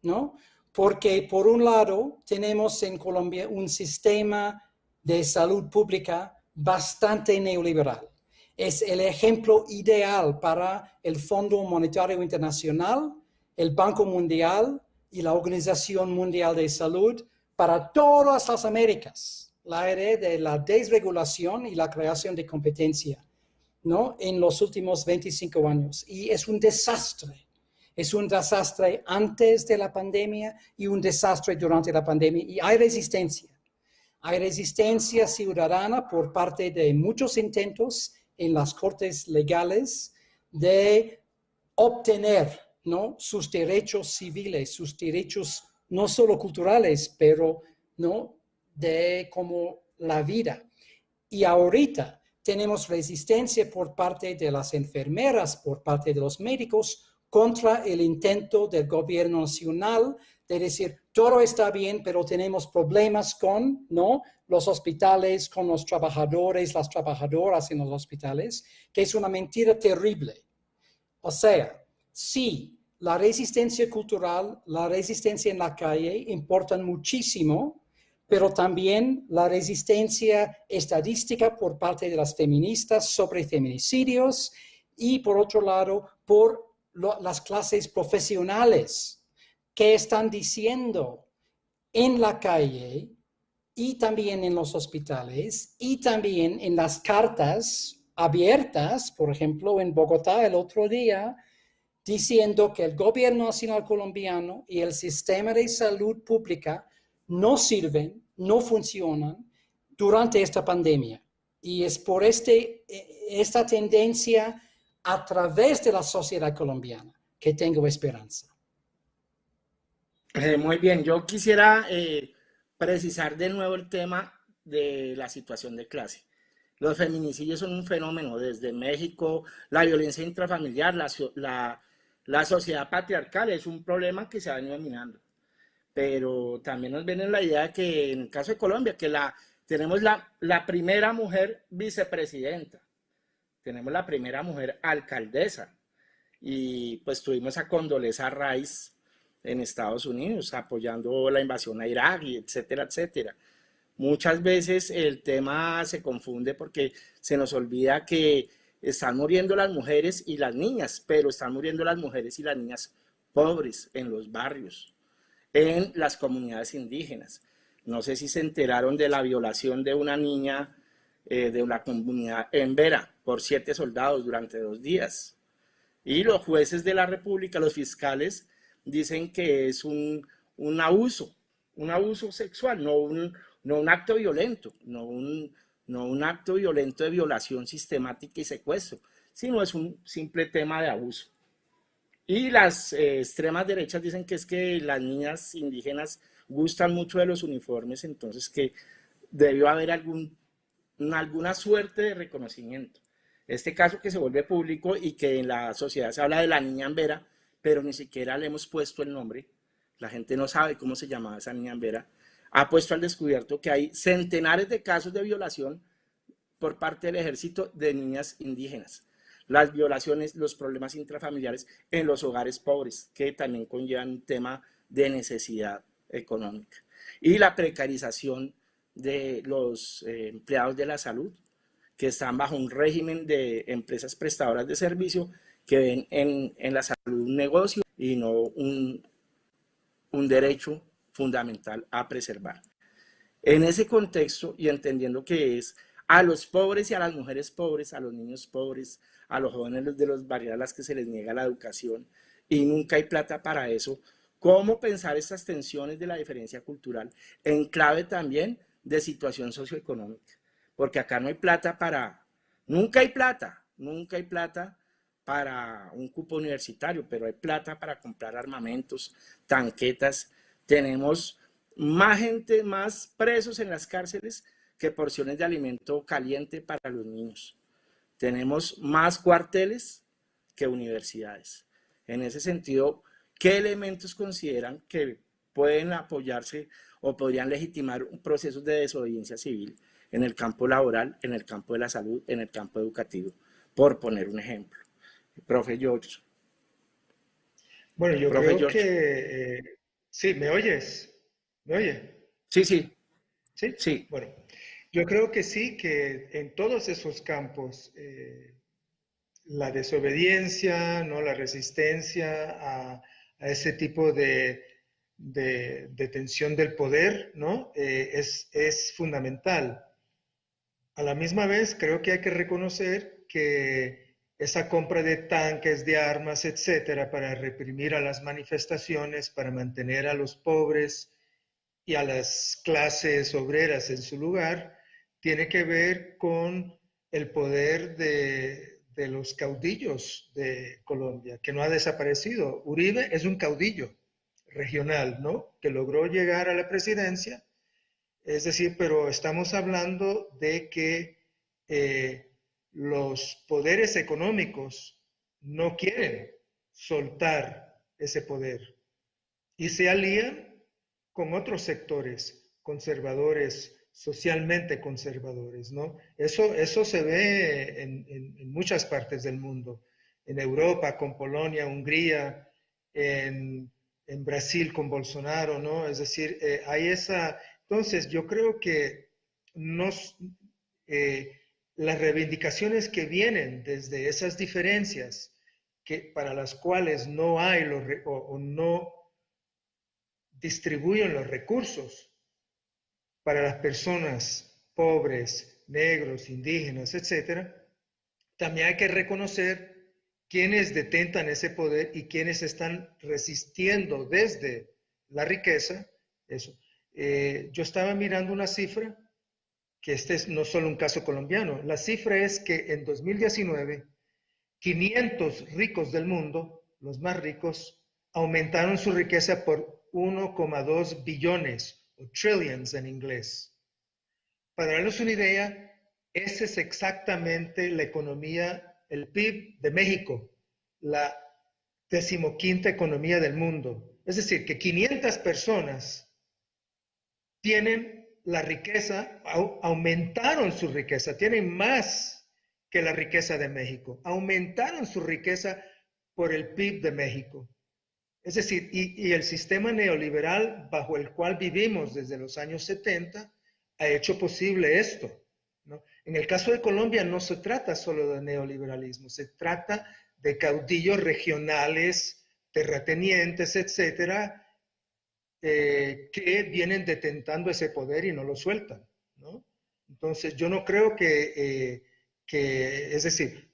¿no? Porque por un lado tenemos en Colombia un sistema de salud pública bastante neoliberal. Es el ejemplo ideal para el Fondo Monetario Internacional, el Banco Mundial y la Organización Mundial de Salud para todas las Américas, la área de la desregulación y la creación de competencia, ¿no? En los últimos 25 años. Y es un desastre. Es un desastre antes de la pandemia y un desastre durante la pandemia. Y hay resistencia. Hay resistencia ciudadana por parte de muchos intentos en las cortes legales de obtener, ¿no?, sus derechos civiles, sus derechos no solo culturales, pero, ¿no?, de como la vida. Y ahorita tenemos resistencia por parte de las enfermeras, por parte de los médicos, contra el intento del gobierno nacional de decir, todo está bien, pero tenemos problemas con, ¿no?, los hospitales, con los trabajadores, las trabajadoras en los hospitales, que es una mentira terrible. O sea, sí, la resistencia cultural, la resistencia en la calle importan muchísimo, pero también la resistencia estadística por parte de las feministas sobre feminicidios y, por otro lado, por las clases profesionales que están diciendo en la calle y también en los hospitales y también en las cartas abiertas, por ejemplo, en Bogotá el otro día, diciendo que el gobierno nacional colombiano y el sistema de salud pública no sirven, no funcionan durante esta pandemia. Y es por esta tendencia a través de la sociedad colombiana que tengo esperanza. Muy bien, yo quisiera precisar de nuevo el tema de la situación de clase. Los feminicidios son un fenómeno desde México, la violencia intrafamiliar, la sociedad patriarcal es un problema que se ha venido minando. Pero también nos viene la idea que en el caso de Colombia, que tenemos la primera mujer vicepresidenta, tenemos la primera mujer alcaldesa, y pues tuvimos a Condoleezza Rice en Estados Unidos apoyando la invasión a Irak, y etcétera, etcétera. Muchas veces el tema se confunde porque se nos olvida que están muriendo las mujeres y las niñas, pero están muriendo las mujeres y las niñas pobres en los barrios, en las comunidades indígenas. No sé si se enteraron de la violación de una niña de una comunidad en Vera por 7 soldados durante 2 días. Y los jueces de la República, los fiscales, dicen que es un abuso sexual, no un acto violento, no un acto violento de violación sistemática y secuestro, sino es un simple tema de abuso. Y las extremas derechas dicen que es que las niñas indígenas gustan mucho de los uniformes, entonces que debió haber alguna suerte de reconocimiento. Este caso que se vuelve público y que en la sociedad se habla de la niña en Vera, pero ni siquiera le hemos puesto el nombre, la gente no sabe cómo se llamaba esa niña en Vera, ha puesto al descubierto que hay centenares de casos de violación por parte del ejército de niñas indígenas. Las violaciones, los problemas intrafamiliares en los hogares pobres, que también conllevan un tema de necesidad económica. Y la precarización de los empleados de la salud, que están bajo un régimen de empresas prestadoras de servicio que ven en la salud un negocio y no un derecho fundamental a preservar. En ese contexto, y entendiendo que es a los pobres y a las mujeres pobres, a los niños pobres, a los jóvenes de los barrios a las que se les niega la educación y nunca hay plata para eso, ¿cómo pensar estas tensiones de la diferencia cultural en clave también de situación socioeconómica? Porque acá no hay plata nunca hay plata para un cupo universitario, pero hay plata para comprar armamentos, tanquetas. Tenemos más gente, más presos en las cárceles que porciones de alimento caliente para los niños. Tenemos más cuarteles que universidades. En ese sentido, ¿qué elementos consideran que pueden apoyarse o podrían legitimar un proceso de desobediencia civil en el campo laboral, en el campo de la salud, en el campo educativo? Por poner un ejemplo. Profe George. Bueno, yo creo que... sí, ¿me oyes? ¿Me oye? Sí, sí. ¿Sí? Sí. Bueno, yo creo que sí, que en todos esos campos, la desobediencia, ¿no? La resistencia a ese tipo de detención del poder, ¿no? Es fundamental. A la misma vez, creo que hay que reconocer que esa compra de tanques, de armas, etcétera, para reprimir a las manifestaciones, para mantener a los pobres y a las clases obreras en su lugar, tiene que ver con el poder de los caudillos de Colombia, que no ha desaparecido. Uribe es un caudillo regional, ¿no? Que logró llegar a la presidencia. Es decir, pero estamos hablando de que los poderes económicos no quieren soltar ese poder y se alían con otros sectores conservadores, socialmente conservadores, ¿no? Eso se ve en muchas partes del mundo, en Europa, con Polonia, Hungría, en Brasil con Bolsonaro, ¿no? Es decir, hay esa... Entonces, yo creo que las reivindicaciones que vienen desde esas diferencias, para las cuales no hay o no distribuyen los recursos para las personas pobres, negros, indígenas, etcétera, también hay que reconocer quiénes detentan ese poder y quiénes están resistiendo desde la riqueza. Eso. Yo estaba mirando una cifra, que este es no solo un caso colombiano. La cifra es que en 2019, 500 ricos del mundo, los más ricos, aumentaron su riqueza por 1,2 billones, o trillions en inglés. Para darles una idea, esa es exactamente la economía, el PIB de México, la 15ª economía del mundo. Es decir, que 500 personas tienen la riqueza, aumentaron su riqueza, tienen más que la riqueza de México, aumentaron su riqueza por el PIB de México. Es decir, y el sistema neoliberal bajo el cual vivimos desde los años 70 ha hecho posible esto, ¿no? En el caso de Colombia no se trata solo de neoliberalismo, se trata de caudillos regionales, terratenientes, etcétera, que vienen detentando ese poder y no lo sueltan, ¿no? Entonces, yo no creo es decir,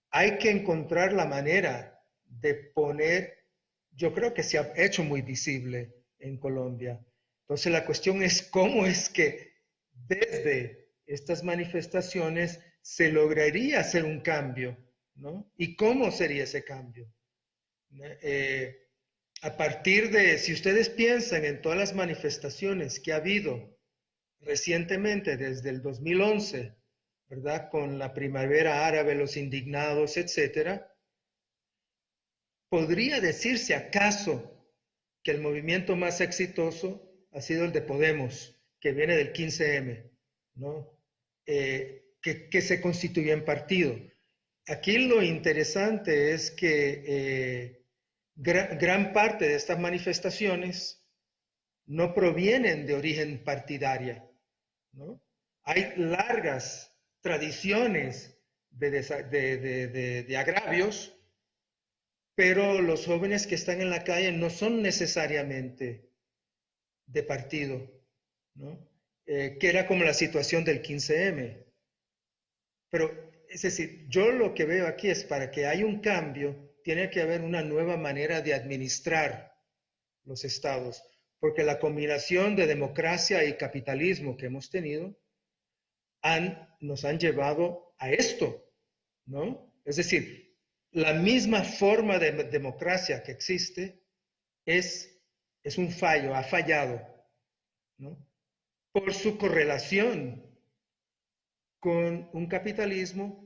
hay que encontrar la manera de poner, yo creo que se ha hecho muy visible en Colombia. Entonces, la cuestión es cómo es que desde estas manifestaciones se lograría hacer un cambio, ¿no? ¿Y cómo sería ese cambio? A partir de, si ustedes piensan en todas las manifestaciones que ha habido recientemente desde el 2011, ¿verdad? Con la primavera árabe, los indignados, etcétera, ¿podría decirse acaso que el movimiento más exitoso ha sido el de Podemos, que viene del 15M, ¿no? Que se constituyó en partido? Aquí lo interesante es que gran parte de estas manifestaciones no provienen de origen partidaria, ¿no? Hay largas tradiciones de agravios, pero los jóvenes que están en la calle no son necesariamente de partido, ¿no? Que era como la situación del 15M. Pero, es decir, yo lo que veo aquí es para que haya un cambio, tiene que haber una nueva manera de administrar los estados, porque la combinación de democracia y capitalismo que hemos tenido nos han llevado a esto, ¿no? Es decir, la misma forma de democracia que existe es un fallo, ha fallado, ¿no? Por su correlación con un capitalismo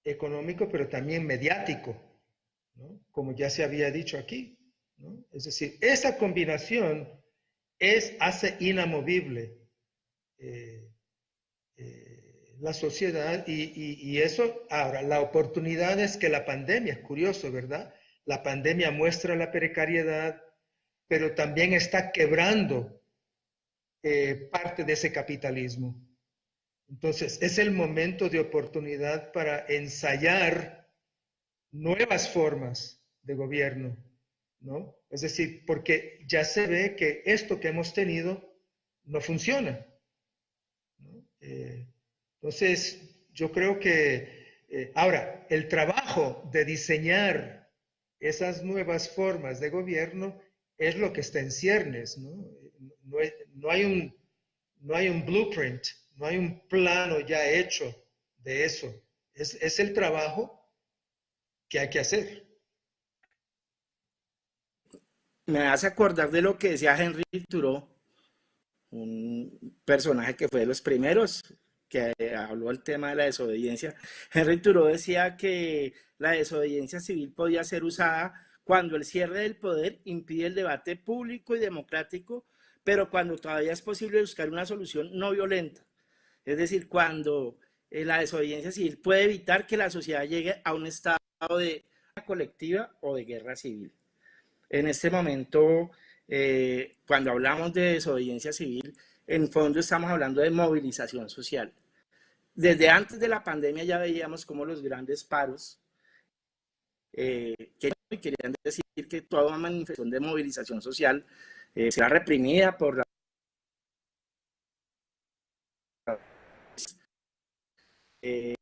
económico, pero también mediático, ¿no? Como ya se había dicho aquí, ¿no? Es decir, esa combinación hace inamovible la sociedad y eso. Ahora, la oportunidad es que la pandemia, es curioso, ¿verdad? La pandemia muestra la precariedad, pero también está quebrando parte de ese capitalismo. Entonces, es el momento de oportunidad para ensayar nuevas formas de gobierno, ¿no? Es decir, porque ya se ve que esto que hemos tenido no funciona, ¿no? Entonces, yo creo que ahora, el trabajo de diseñar esas nuevas formas de gobierno es lo que está en ciernes, ¿no? No hay un blueprint, no hay un plano ya hecho de eso. Es el trabajo que hay que hacer. Me hace acordar de lo que decía Henry Thoreau, un personaje que fue de los primeros que habló el tema de la desobediencia. Henry Thoreau decía que la desobediencia civil podía ser usada cuando el cierre del poder impide el debate público y democrático, pero cuando todavía es posible buscar una solución no violenta. Es decir, cuando la desobediencia civil puede evitar que la sociedad llegue a un estado de guerra colectiva o de guerra civil. En este momento, cuando hablamos de desobediencia civil, en fondo estamos hablando de movilización social. Desde antes de la pandemia ya veíamos cómo los grandes paros querían decir que toda manifestación de movilización social será reprimida por eh,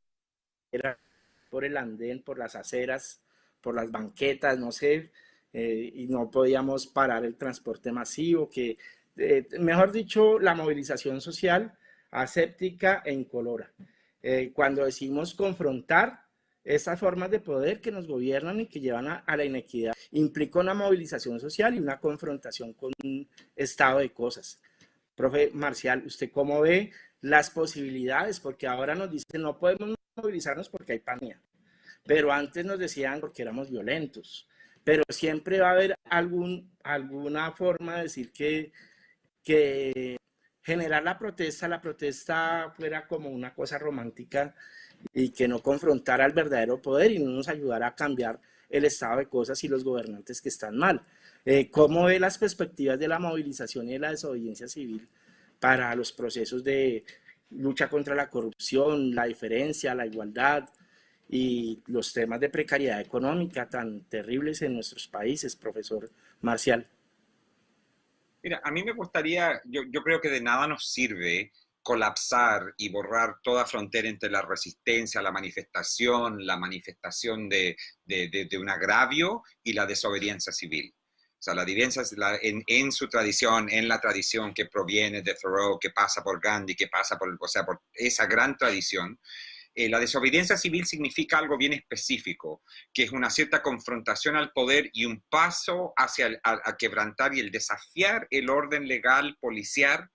por el andén, por las aceras, por las banquetas, no sé, y no podíamos parar el transporte masivo, mejor dicho, la movilización social aséptica e incolora. Cuando decimos confrontar estas formas de poder que nos gobiernan y que llevan a la inequidad, implica una movilización social y una confrontación con un estado de cosas. Profe Marcial, ¿usted cómo ve las posibilidades? Porque ahora nos dicen no podemos movilizarnos porque hay pandemia, pero antes nos decían porque éramos violentos, pero siempre va a haber alguna forma de decir que generar la protesta fuera como una cosa romántica y que no confrontara al verdadero poder y no nos ayudara a cambiar el estado de cosas y los gobernantes que están mal. ¿Cómo ve las perspectivas de la movilización y de la desobediencia civil para los procesos de lucha contra la corrupción, la diferencia, la igualdad y los temas de precariedad económica tan terribles en nuestros países, profesor Marcial? Mira, a mí me gustaría, yo creo que de nada nos sirve colapsar y borrar toda frontera entre la resistencia, la manifestación de un agravio y la desobediencia civil. O sea, la diferencia en su tradición, en la tradición que proviene de Thoreau, que pasa por Gandhi, que pasa por, o sea, por esa gran tradición, la desobediencia civil significa algo bien específico, que es una cierta confrontación al poder y un paso hacia a quebrantar y el desafiar el orden legal policial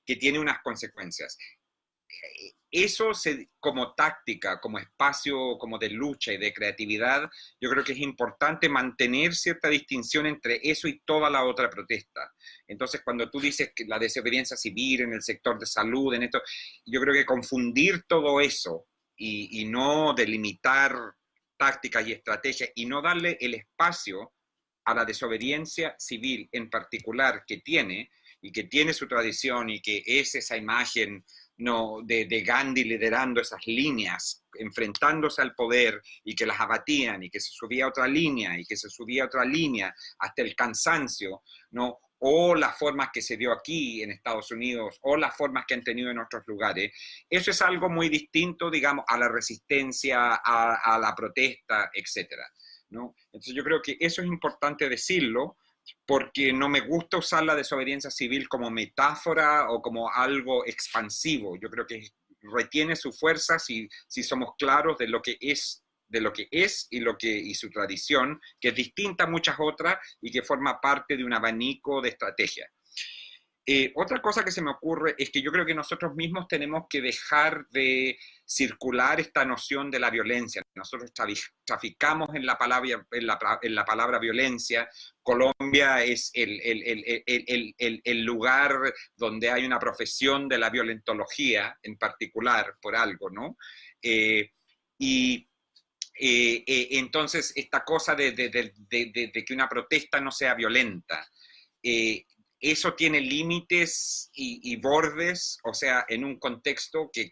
que tiene unas consecuencias. Eso como táctica, como espacio como de lucha y de creatividad, yo creo que es importante mantener cierta distinción entre eso y toda la otra protesta. Entonces, cuando tú dices que la desobediencia civil en el sector de salud, en esto, yo creo que confundir todo eso y no delimitar tácticas y estrategias y no darle el espacio a la desobediencia civil en particular que tiene y que tiene su tradición y que es esa imagen no, de Gandhi liderando esas líneas, enfrentándose al poder y que las abatían y que se subía a otra línea y que se subía a otra línea hasta el cansancio, ¿no? O las formas que se dio aquí en Estados Unidos, o las formas que han tenido en otros lugares. Eso es algo muy distinto, digamos, a la resistencia, a la protesta, etcétera, ¿no? Entonces yo creo que eso es importante decirlo, porque no me gusta usar la desobediencia civil como metáfora o como algo expansivo. Yo creo que retiene su fuerza si somos claros de lo que es y su tradición, que es distinta a muchas otras y que forma parte de un abanico de estrategias. Otra cosa que se me ocurre es que yo creo que nosotros mismos tenemos que dejar de circular esta noción de la violencia. Nosotros traficamos en la palabra violencia. Colombia es el lugar donde hay una profesión de la violentología en particular, por algo, ¿no? Y entonces, esta cosa de que una protesta no sea violenta, eso tiene límites y bordes, o sea, en un contexto que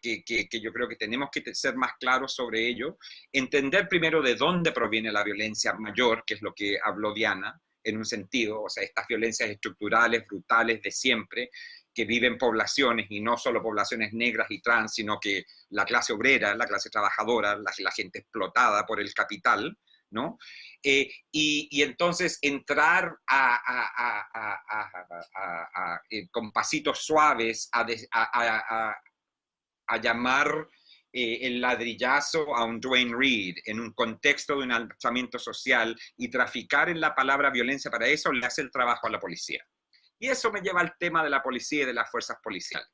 yo creo que tenemos que ser más claros sobre ello, entender primero de dónde proviene la violencia mayor, que es lo que habló Diana, en un sentido, o sea, estas violencias estructurales, brutales de siempre, que viven poblaciones, y no solo poblaciones negras y trans, sino que la clase obrera, la clase trabajadora, la gente explotada por el capital, ¿no? Y entonces entrar con pasitos suaves a llamar el ladrillazo a un Duane Reade en un contexto de un alzamiento social y traficar en la palabra violencia para eso le hace el trabajo a la policía. Y eso me lleva al tema de la policía y de las fuerzas policiales.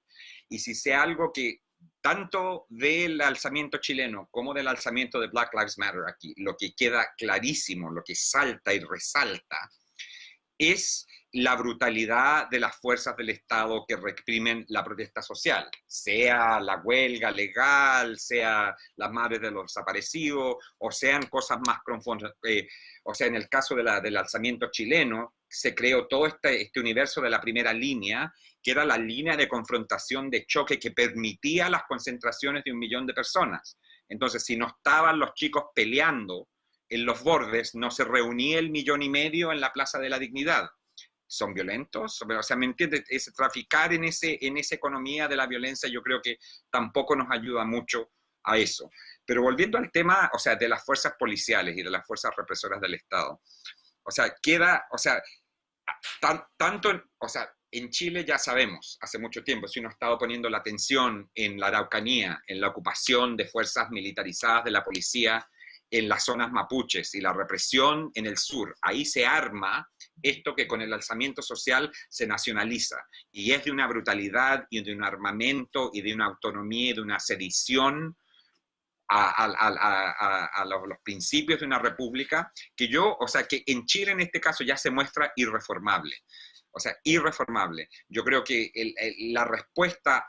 Y si sea algo que tanto del alzamiento chileno como del alzamiento de Black Lives Matter aquí, lo que queda clarísimo, lo que salta y resalta, es la brutalidad de las fuerzas del Estado que reprimen la protesta social, sea la huelga legal, sea las madres de los desaparecidos, o sean cosas más profundas. O sea, en el caso del alzamiento chileno, se creó todo este universo de la primera línea, que era la línea de confrontación de choque que permitía las concentraciones de 1 millón de personas. Entonces, si no estaban los chicos peleando en los bordes, no se reunía el 1,5 millones en la Plaza de la Dignidad. Son violentos, o sea, ¿me entiendes? Traficar en esa economía de la violencia yo creo que tampoco nos ayuda mucho a eso. Pero volviendo al tema, o sea, de las fuerzas policiales y de las fuerzas represoras del Estado, o sea, o sea, o sea, en Chile ya sabemos, hace mucho tiempo, si uno ha estado poniendo la atención en la Araucanía, en la ocupación de fuerzas militarizadas de la policía en las zonas mapuches y la represión en el sur, ahí se arma esto que con el alzamiento social se nacionaliza, y es de una brutalidad y de un armamento y de una autonomía y de una sedición a los principios de una república o sea, que en Chile en este caso ya se muestra irreformable. O sea, irreformable. Yo creo que la respuesta,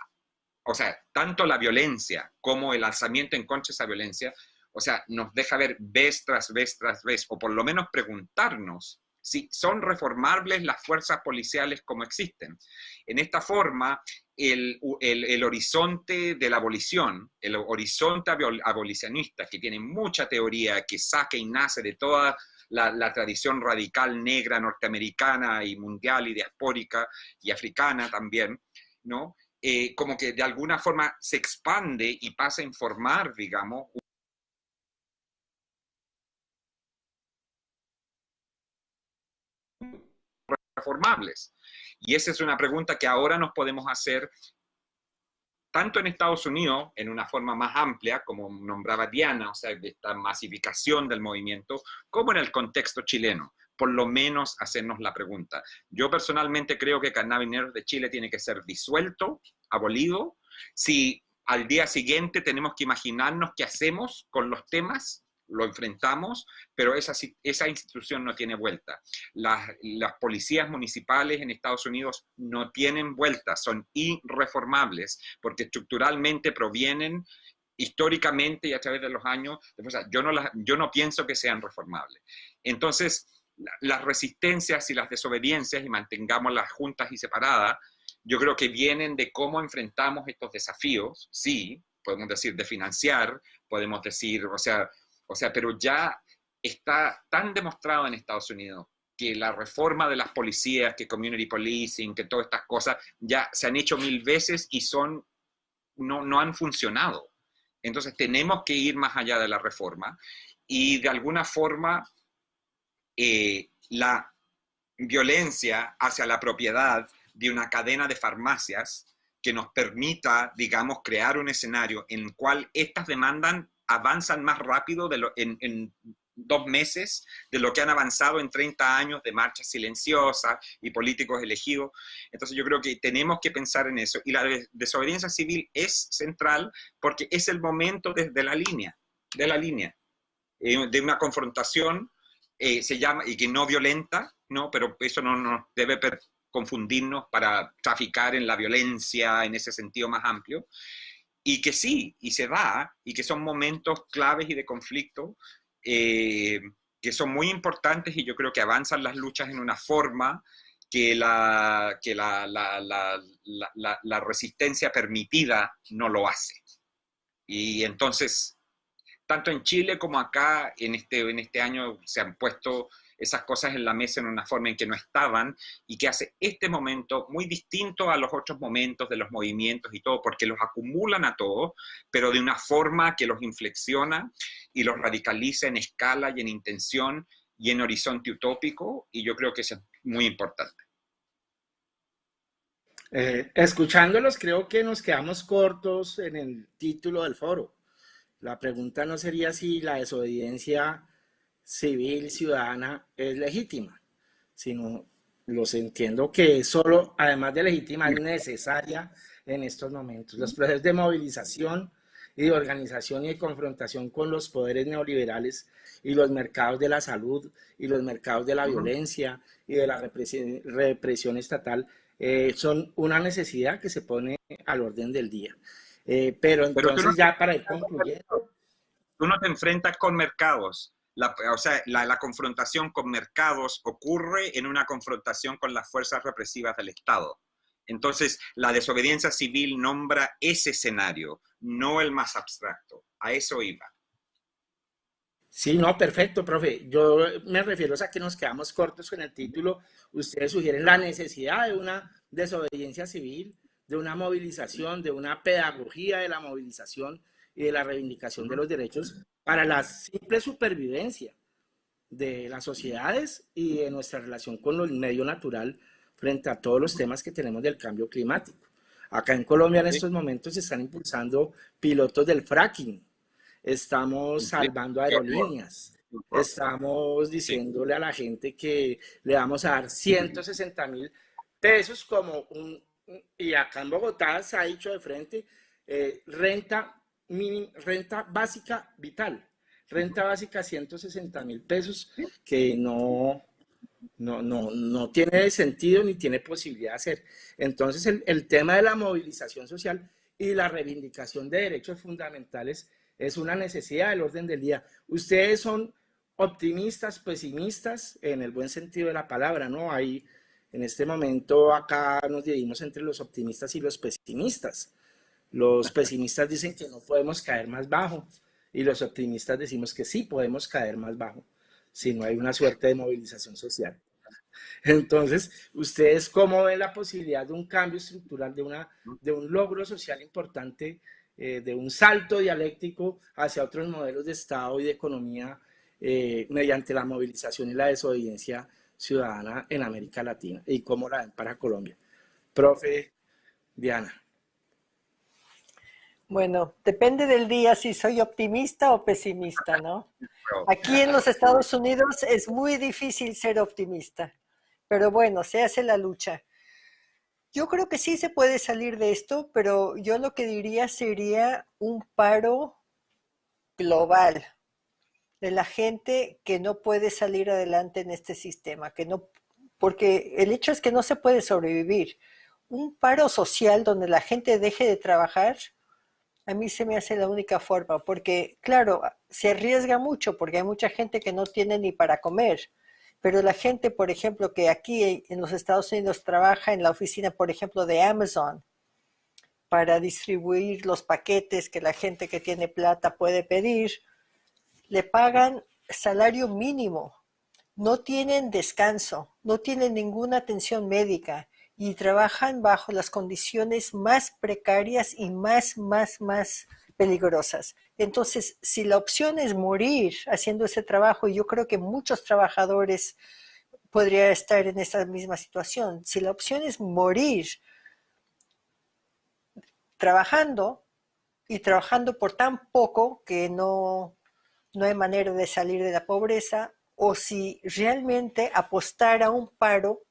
o sea, tanto la violencia como el alzamiento en contra de esa violencia, o sea, nos deja ver vez tras vez tras vez, o por lo menos preguntarnos si son reformables las fuerzas policiales como existen. En esta forma, el horizonte de la abolición, el horizonte abolicionista, que tiene mucha teoría, que saca y nace de toda la tradición radical negra norteamericana y mundial y diaspórica y africana también, ¿no? Como que de alguna forma se expande y pasa a informar, digamos, reformables. Y esa es una pregunta que ahora nos podemos hacer tanto en Estados Unidos, en una forma más amplia, como nombraba Diana, o sea, esta masificación del movimiento, como en el contexto chileno. Por lo menos hacernos la pregunta. Yo personalmente creo que Carabineros de Chile tiene que ser disuelto, abolido. Si al día siguiente tenemos que imaginarnos qué hacemos con los temas, lo enfrentamos, pero esa institución no tiene vuelta. Las policías municipales en Estados Unidos no tienen vuelta, son irreformables, porque estructuralmente provienen históricamente y a través de los años, o sea, yo no pienso que sean reformables. Entonces, las resistencias y las desobediencias, y mantengámoslas juntas y separadas, yo creo que vienen de cómo enfrentamos estos desafíos, sí, podemos decir de financiar, podemos decir, o sea, pero ya está tan demostrado en Estados Unidos que la reforma de las policías, que community policing, que todas estas cosas ya se han hecho 1000 veces y no han funcionado. Entonces tenemos que ir más allá de la reforma y de alguna forma la violencia hacia la propiedad de una cadena de farmacias que nos permita, digamos, crear un escenario en el cual estas demandas avanzan más rápido en 2 meses de lo que han avanzado en 30 años de marchas silenciosas y políticos elegidos. Entonces yo creo que tenemos que pensar en eso. Y la desobediencia civil es central porque es el momento desde la línea, de una confrontación, se llama, y que no violenta, ¿no? Pero eso no nos debe confundirnos para traficar en la violencia en ese sentido más amplio. Y que sí, y se da, y que son momentos claves y de conflicto que son muy importantes y yo creo que avanzan las luchas en una forma que la resistencia permitida no lo hace. Y entonces, tanto en Chile como acá, en este año se han puesto esas cosas en la mesa en una forma en que no estaban y que hace este momento muy distinto a los otros momentos de los movimientos y todo, porque los acumulan a todos, pero de una forma que los inflexiona y los radicaliza en escala y en intención y en horizonte utópico, y yo creo que eso es muy importante. Escuchándolos, creo que nos quedamos cortos en el título del foro. La pregunta no sería si la desobediencia civil ciudadana es legítima, sino los entiendo que solo, además de legítima, es necesaria en estos momentos. Los procesos de movilización y de organización y de confrontación con los poderes neoliberales y los mercados de la salud y los mercados de la violencia y de la represión estatal son una necesidad que se pone al orden del día. Pero entonces ya para ir concluyendo. Tú no te enfrentas con mercados. O sea, la confrontación con mercados ocurre en una confrontación con las fuerzas represivas del Estado. Entonces, la desobediencia civil nombra ese escenario, no el más abstracto. A eso iba. Sí, no, perfecto, profe. Yo me refiero a que nos quedamos cortos con el título. Ustedes sugieren la necesidad de una desobediencia civil, de una movilización, de una pedagogía de la movilización y de la reivindicación de los derechos para la simple supervivencia de las sociedades y de nuestra relación con el medio natural frente a todos los temas que tenemos del cambio climático. Acá en Colombia en estos momentos se están impulsando pilotos del fracking, estamos salvando aerolíneas, estamos diciéndole a la gente que le vamos a dar 160.000 pesos como y acá en Bogotá se ha dicho de frente, renta básica vital, renta básica 160.000 pesos que no tiene sentido ni tiene posibilidad de hacer. Entonces el tema de la movilización social y la reivindicación de derechos fundamentales es una necesidad del orden del día. Ustedes son optimistas, pesimistas, en el buen sentido de la palabra, ¿no? Ahí, en este momento, acá nos dividimos entre los optimistas y los pesimistas. Los pesimistas dicen que no podemos caer más bajo y los optimistas decimos que sí podemos caer más bajo si no hay una suerte de movilización social. Entonces, ¿ustedes cómo ven la posibilidad de un cambio estructural, de un logro social importante, de un salto dialéctico hacia otros modelos de Estado y de economía mediante la movilización y la desobediencia ciudadana en América Latina? ¿Y cómo la ven para Colombia? Profe Diana. Bueno, depende del día si soy optimista o pesimista, ¿no? Aquí en los Estados Unidos es muy difícil ser optimista, pero bueno, se hace la lucha. Yo creo que sí se puede salir de esto, pero yo lo que diría sería un paro global de la gente que no puede salir adelante en este sistema, que no, porque el hecho es que no se puede sobrevivir. Un paro social donde la gente deje de trabajar, a mí se me hace la única forma, porque claro, se arriesga mucho, porque hay mucha gente que no tiene ni para comer, pero la gente, por ejemplo, que aquí en los Estados Unidos trabaja en la oficina, por ejemplo, de Amazon, para distribuir los paquetes que la gente que tiene plata puede pedir, le pagan salario mínimo, no tienen descanso, no tienen ninguna atención médica, y trabajan bajo las condiciones más precarias y más peligrosas. Entonces, si la opción es morir haciendo ese trabajo, y yo creo que muchos trabajadores podrían estar en esta misma situación, si la opción es morir trabajando y trabajando por tan poco que no hay manera de salir de la pobreza, o si realmente apostar a un paro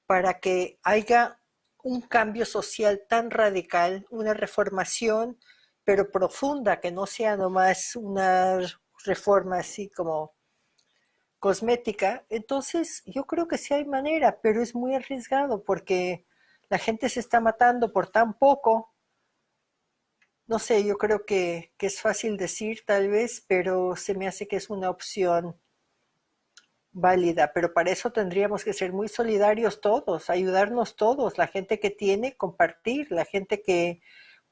para que haya un cambio social tan radical, una reformación, pero profunda, que no sea nomás una reforma así como cosmética. Entonces, yo creo que sí hay manera, pero es muy arriesgado porque la gente se está matando por tan poco. No sé, yo creo que es fácil decir tal vez, pero se me hace que es una opción válida, pero para eso tendríamos que ser muy solidarios todos, ayudarnos todos, la gente que tiene, compartir, la gente que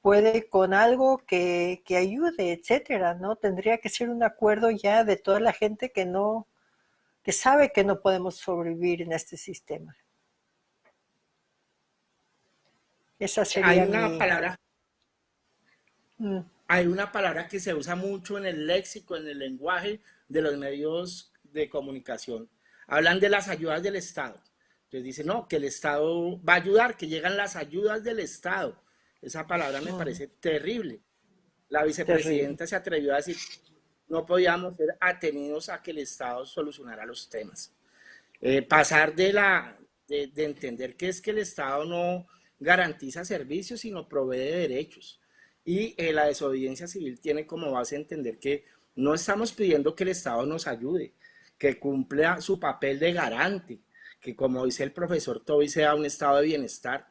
puede con algo que ayude, etcétera, ¿no? Tendría que ser un acuerdo ya de toda la gente que sabe que no podemos sobrevivir en este sistema. Esa sería Hay una palabra que se usa mucho en el léxico, en el lenguaje de los medios de comunicación. Hablan de las ayudas del Estado. Entonces dicen, no, que el Estado va a ayudar, que llegan las ayudas del Estado. Esa palabra me parece terrible. La vicepresidenta se atrevió a decir, no podíamos ser atenidos a que el Estado solucionara los temas. Pasar de entender que es que el Estado no garantiza servicios, sino provee derechos. Y la desobediencia civil tiene como base entender que No estamos pidiendo que el Estado nos ayude, que cumpla su papel de garante, que como dice el profesor Toby, sea un estado de bienestar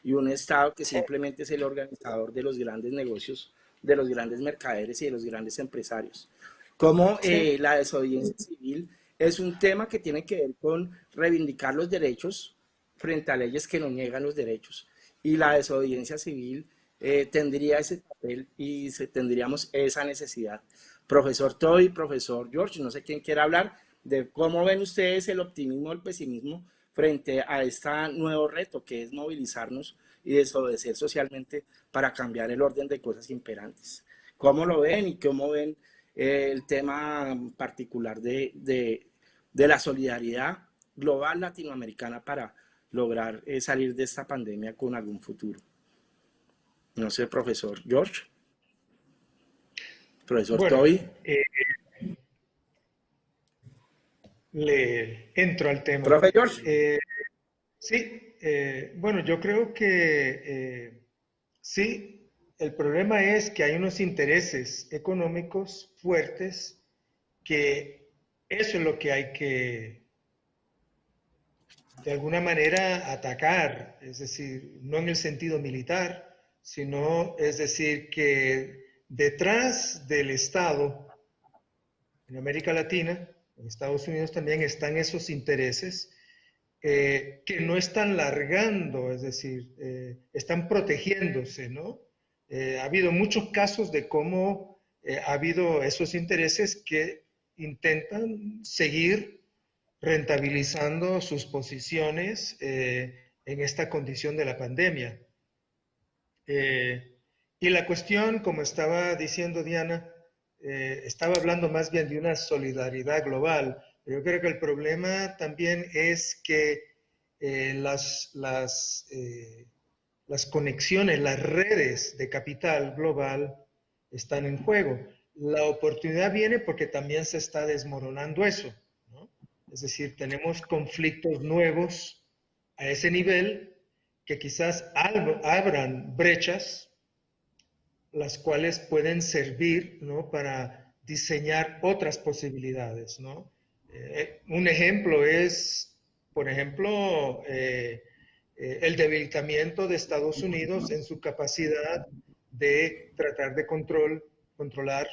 y un estado que Sí, simplemente es el organizador de los grandes negocios, de los grandes mercaderes y de los grandes empresarios. Como sí, la desobediencia civil es un tema que tiene que ver con reivindicar los derechos frente a leyes que nos niegan los derechos. Y la desobediencia civil tendría ese papel y tendríamos esa necesidad. Profesor Toby, profesor George, no sé quién quiera hablar de cómo ven ustedes el optimismo o el pesimismo frente a este nuevo reto que es movilizarnos y desobedecer socialmente para cambiar el orden de cosas imperantes. ¿Cómo lo ven y cómo ven el tema particular de la solidaridad global latinoamericana para lograr salir de esta pandemia con algún futuro? No sé, profesor George, profesor Bueno, Toby, le entro al tema. profe George. Sí, bueno, yo creo que sí, el problema es que hay unos intereses económicos fuertes que eso es lo que hay que, de alguna manera, atacar, es decir, no en el sentido militar, sino, es decir, que detrás del Estado, en América Latina, en Estados Unidos también están esos intereses que no están largando, es decir, están protegiéndose, ¿no? Ha habido muchos casos de cómo ha habido esos intereses que intentan seguir rentabilizando sus posiciones en esta condición de la pandemia. Y la cuestión, como estaba diciendo Diana, estaba hablando más bien de una solidaridad global. Yo creo que el problema también es que las conexiones, las redes de capital global están en juego. La oportunidad viene porque también se está desmoronando eso, ¿no? Es decir, tenemos conflictos nuevos a ese nivel que quizás abran brechas las cuales pueden servir, ¿no?, para diseñar otras posibilidades, ¿no? Un ejemplo es, por ejemplo, el debilitamiento de Estados Unidos en su capacidad de tratar de controlar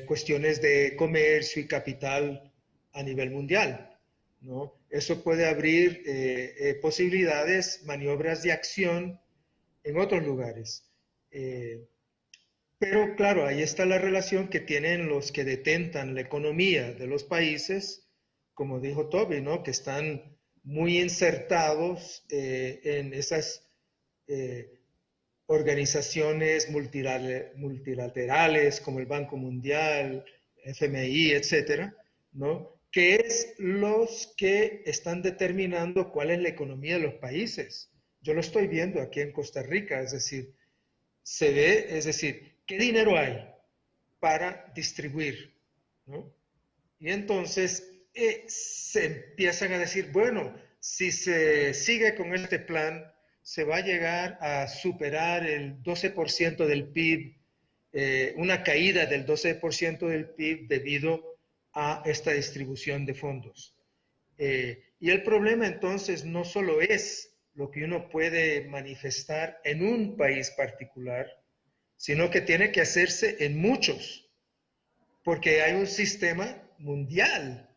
cuestiones de comercio y capital a nivel mundial, ¿no? Eso puede abrir posibilidades, maniobras de acción en otros lugares. Pero claro, ahí está la relación que tienen los que detentan la economía de los países, como dijo Toby, ¿no?, que están muy insertados en esas organizaciones multilaterales como el Banco Mundial, FMI, etcétera, ¿no?, que es los que están determinando cuál es la economía de los países. Yo lo estoy viendo aquí en Costa Rica, es decir, se ve, es decir, ¿qué dinero hay para distribuir? ¿No? Y entonces se empiezan a decir, bueno, si se sigue con este plan, se va a llegar a superar el 12% del PIB, una caída del 12% del PIB debido a esta distribución de fondos. Y el problema entonces no solo es lo que uno puede manifestar en un país particular, sino que tiene que hacerse en muchos, porque hay un sistema mundial,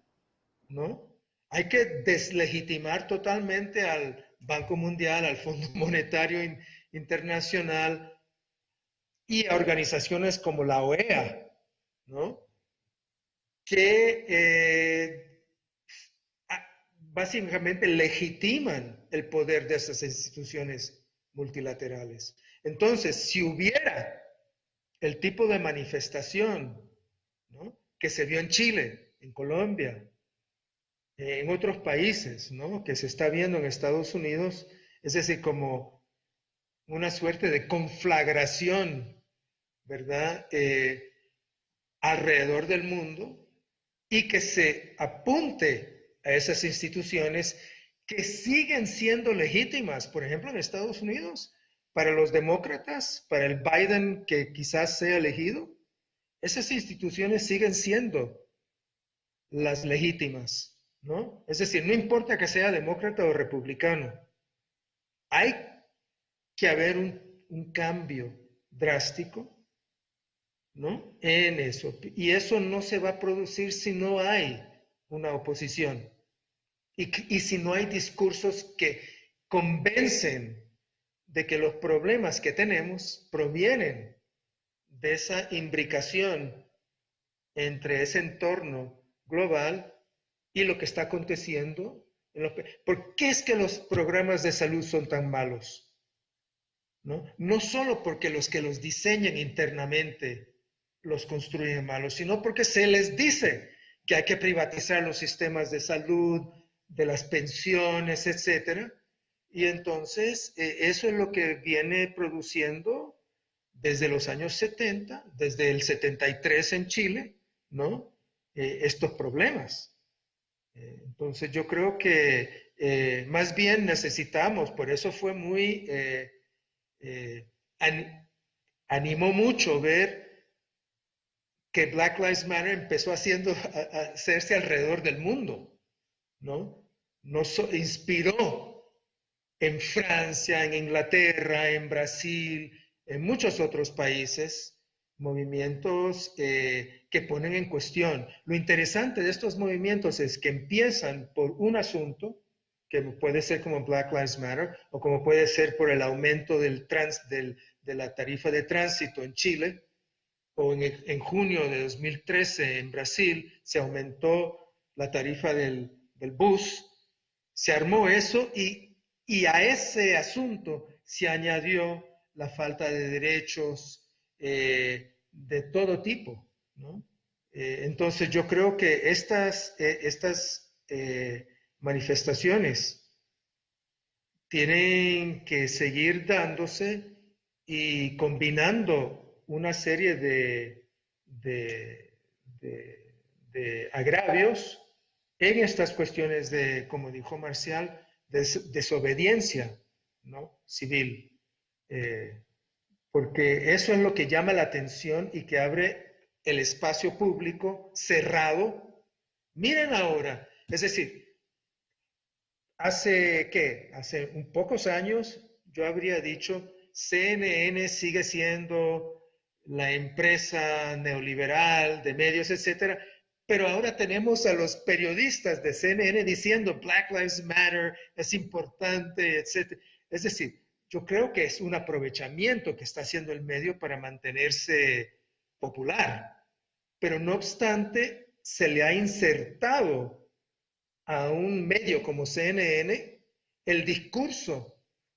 ¿no? Hay que deslegitimar totalmente al Banco Mundial, al Fondo Monetario Internacional y a organizaciones como la OEA, ¿no?, que básicamente legitiman el poder de esas instituciones multilaterales. Entonces, si hubiera el tipo de manifestación, ¿no?, que se vio en Chile, en Colombia, en otros países, ¿no?, que se está viendo en Estados Unidos, es decir, como una suerte de conflagración, ¿verdad?, alrededor del mundo, y que se apunte a esas instituciones que siguen siendo legítimas, por ejemplo, en Estados Unidos, para los demócratas, para el Biden que quizás sea elegido, esas instituciones siguen siendo las legítimas, ¿no? Es decir, no importa que sea demócrata o republicano, hay que haber un cambio drástico, ¿no? En eso. Y eso no se va a producir si no hay una oposición y si no hay discursos que convencen de que los problemas que tenemos provienen de esa imbricación entre ese entorno global y lo que está aconteciendo. ¿Por qué es que los programas de salud son tan malos? ¿No? No solo porque los que los diseñan internamente los construyen malos, sino porque se les dice que hay que privatizar los sistemas de salud, de las pensiones, etcétera. Y entonces eso es lo que viene produciendo desde los años 70, desde el 73 en Chile, ¿no? Estos problemas. Entonces yo creo que más bien necesitamos, por eso fue muy, animó mucho ver que Black Lives Matter empezó a hacerse alrededor del mundo, ¿no? Inspiró en Francia, en Inglaterra, en Brasil, en muchos otros países, movimientos que ponen en cuestión. Lo interesante de estos movimientos es que empiezan por un asunto, que puede ser como Black Lives Matter, o como puede ser por el aumento de la tarifa de tránsito en Chile, o en junio de 2013 en Brasil se aumentó la tarifa del bus, se armó eso y a ese asunto se añadió la falta de derechos de todo tipo, ¿no? Entonces yo creo que estas manifestaciones tienen que seguir dándose y combinando una serie de agravios en estas cuestiones de, como dijo Marcial, de desobediencia, ¿no? Civil. Porque eso es lo que llama la atención y que abre el espacio público cerrado. Miren ahora, es decir, hace un pocos años yo habría dicho, CNN sigue siendo la empresa neoliberal de medios, etcétera, pero ahora tenemos a los periodistas de CNN diciendo Black Lives Matter es importante, etcétera. Es decir, yo creo que es un aprovechamiento que está haciendo el medio para mantenerse popular, pero no obstante se le ha insertado a un medio como CNN el discurso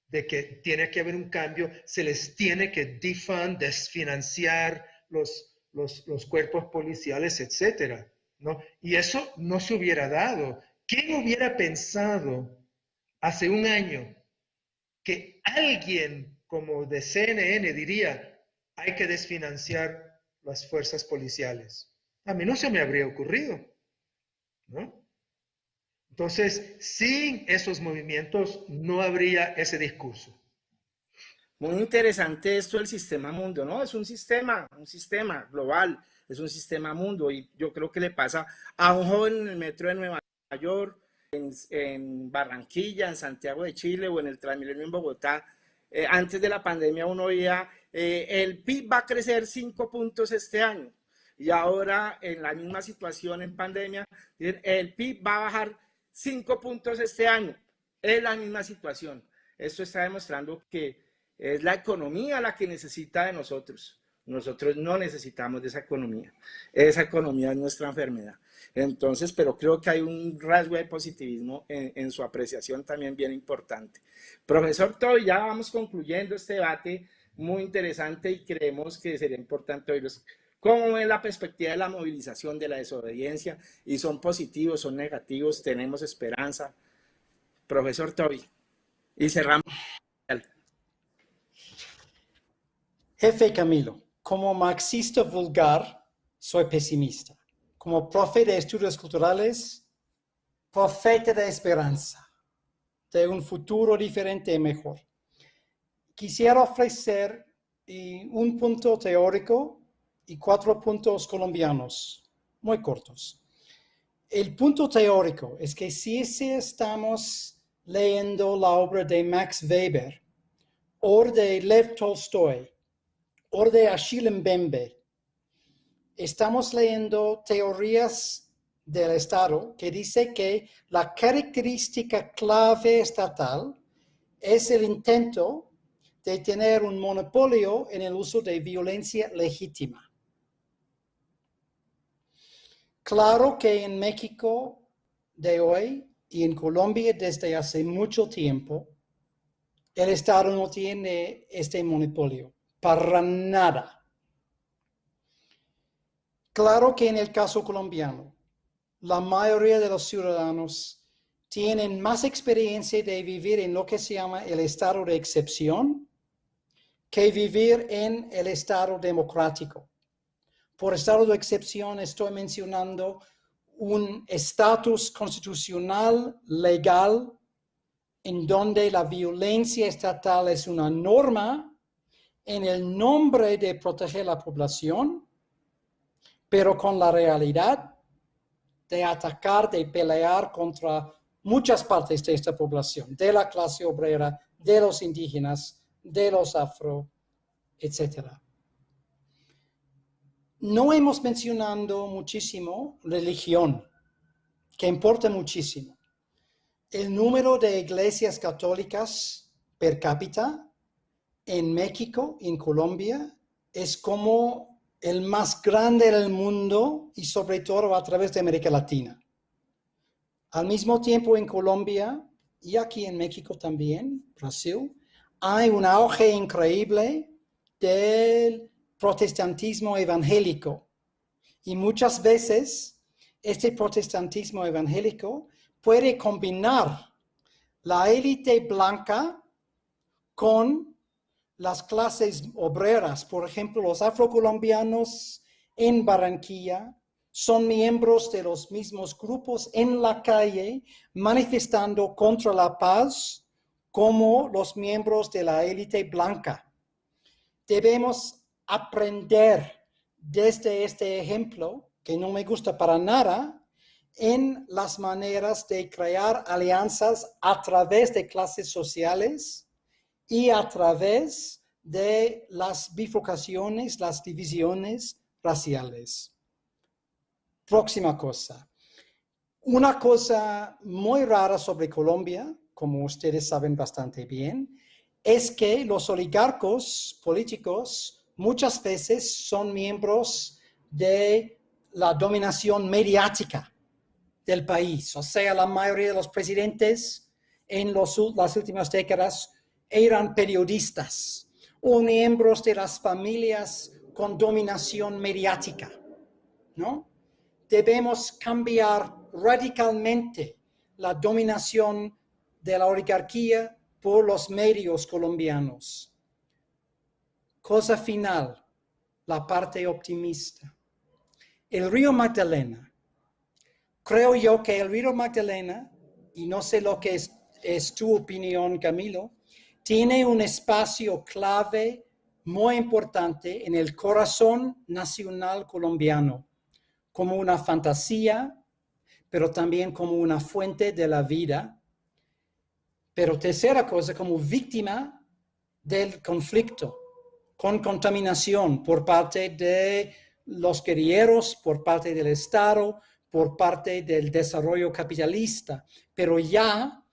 de que tiene que haber un cambio, se les tiene que desfinanciar los cuerpos policiales, etcétera, ¿no? Y eso no se hubiera dado. ¿Quién hubiera pensado hace un año que alguien como de CNN diría hay que desfinanciar las fuerzas policiales? A mí no se me habría ocurrido, ¿no? Entonces, sin esos movimientos no habría ese discurso. Muy interesante esto del sistema mundo, ¿no? Es un sistema global, es un sistema mundo y yo creo que le pasa a un joven en el metro de Nueva York, en Barranquilla, en Santiago de Chile o en el Transmilenio en Bogotá. Antes de la pandemia uno veía el PIB va a crecer 5 puntos este año y ahora en la misma situación en pandemia el PIB va a bajar 5 puntos este año. Es la misma situación. Esto está demostrando que es la economía la que necesita de nosotros. Nosotros no necesitamos de esa economía. Esa economía es nuestra enfermedad. Entonces, pero creo que hay un rasgo de positivismo en su apreciación también bien importante. Profesor Toby, ya vamos concluyendo este debate muy interesante y creemos que sería importante oírlos. ¿Cómo ven la perspectiva de la movilización, de la desobediencia? ¿Y son positivos, son negativos? ¿Tenemos esperanza? Profesor Toby. Y cerramos. Jefe Camilo, como marxista vulgar, soy pesimista. Como profe de estudios culturales, profeta de esperanza, de un futuro diferente y mejor. Quisiera ofrecer un punto teórico y 4 puntos colombianos, muy cortos. El punto teórico es que si estamos leyendo la obra de Max Weber, o de Lev Tolstoy, o de Achille Mbembe, estamos leyendo teorías del Estado que dice que la característica clave estatal es el intento de tener un monopolio en el uso de violencia legítima. Claro que en México de hoy y en Colombia desde hace mucho tiempo, el Estado no tiene este monopolio, para nada. Claro que en el caso colombiano, la mayoría de los ciudadanos tienen más experiencia de vivir en lo que se llama el estado de excepción que vivir en el estado democrático. Por estado de excepción estoy mencionando un estatus constitucional legal en donde la violencia estatal es una norma en el nombre de proteger la población, pero con la realidad de atacar, de pelear contra muchas partes de esta población, de la clase obrera, de los indígenas, de los afro, etc. No hemos mencionado muchísimo religión, que importa muchísimo. El número de iglesias católicas per cápita en México y en Colombia es como el más grande del mundo y sobre todo a través de América Latina. Al mismo tiempo en Colombia y aquí en México también, Brasil, hay un auge increíble del protestantismo evangélico. Y muchas veces este protestantismo evangélico puede combinar la élite blanca con las clases obreras. Por ejemplo, los afrocolombianos en Barranquilla son miembros de los mismos grupos en la calle manifestando contra la paz como los miembros de la élite blanca. Debemos aprender desde este ejemplo, que no me gusta para nada, en las maneras de crear alianzas a través de clases sociales y a través de las bifurcaciones, las divisiones raciales. Próxima cosa. Una cosa muy rara sobre Colombia, como ustedes saben bastante bien, es que los oligarcos políticos muchas veces son miembros de la dominación mediática del país. O sea, la mayoría de los presidentes en las últimas décadas eran periodistas o miembros de las familias con dominación mediática, ¿no? Debemos cambiar radicalmente la dominación de la oligarquía por los medios colombianos. Cosa final, la parte optimista. El río Magdalena. Creo yo que el río Magdalena, y no sé lo que es tu opinión, Camilo, tiene un espacio clave muy importante en el corazón nacional colombiano, como una fantasía, pero también como una fuente de la vida. Pero tercera cosa, como víctima del conflicto, con contaminación por parte de los guerrilleros, por parte del Estado, por parte del desarrollo capitalista. Pero ya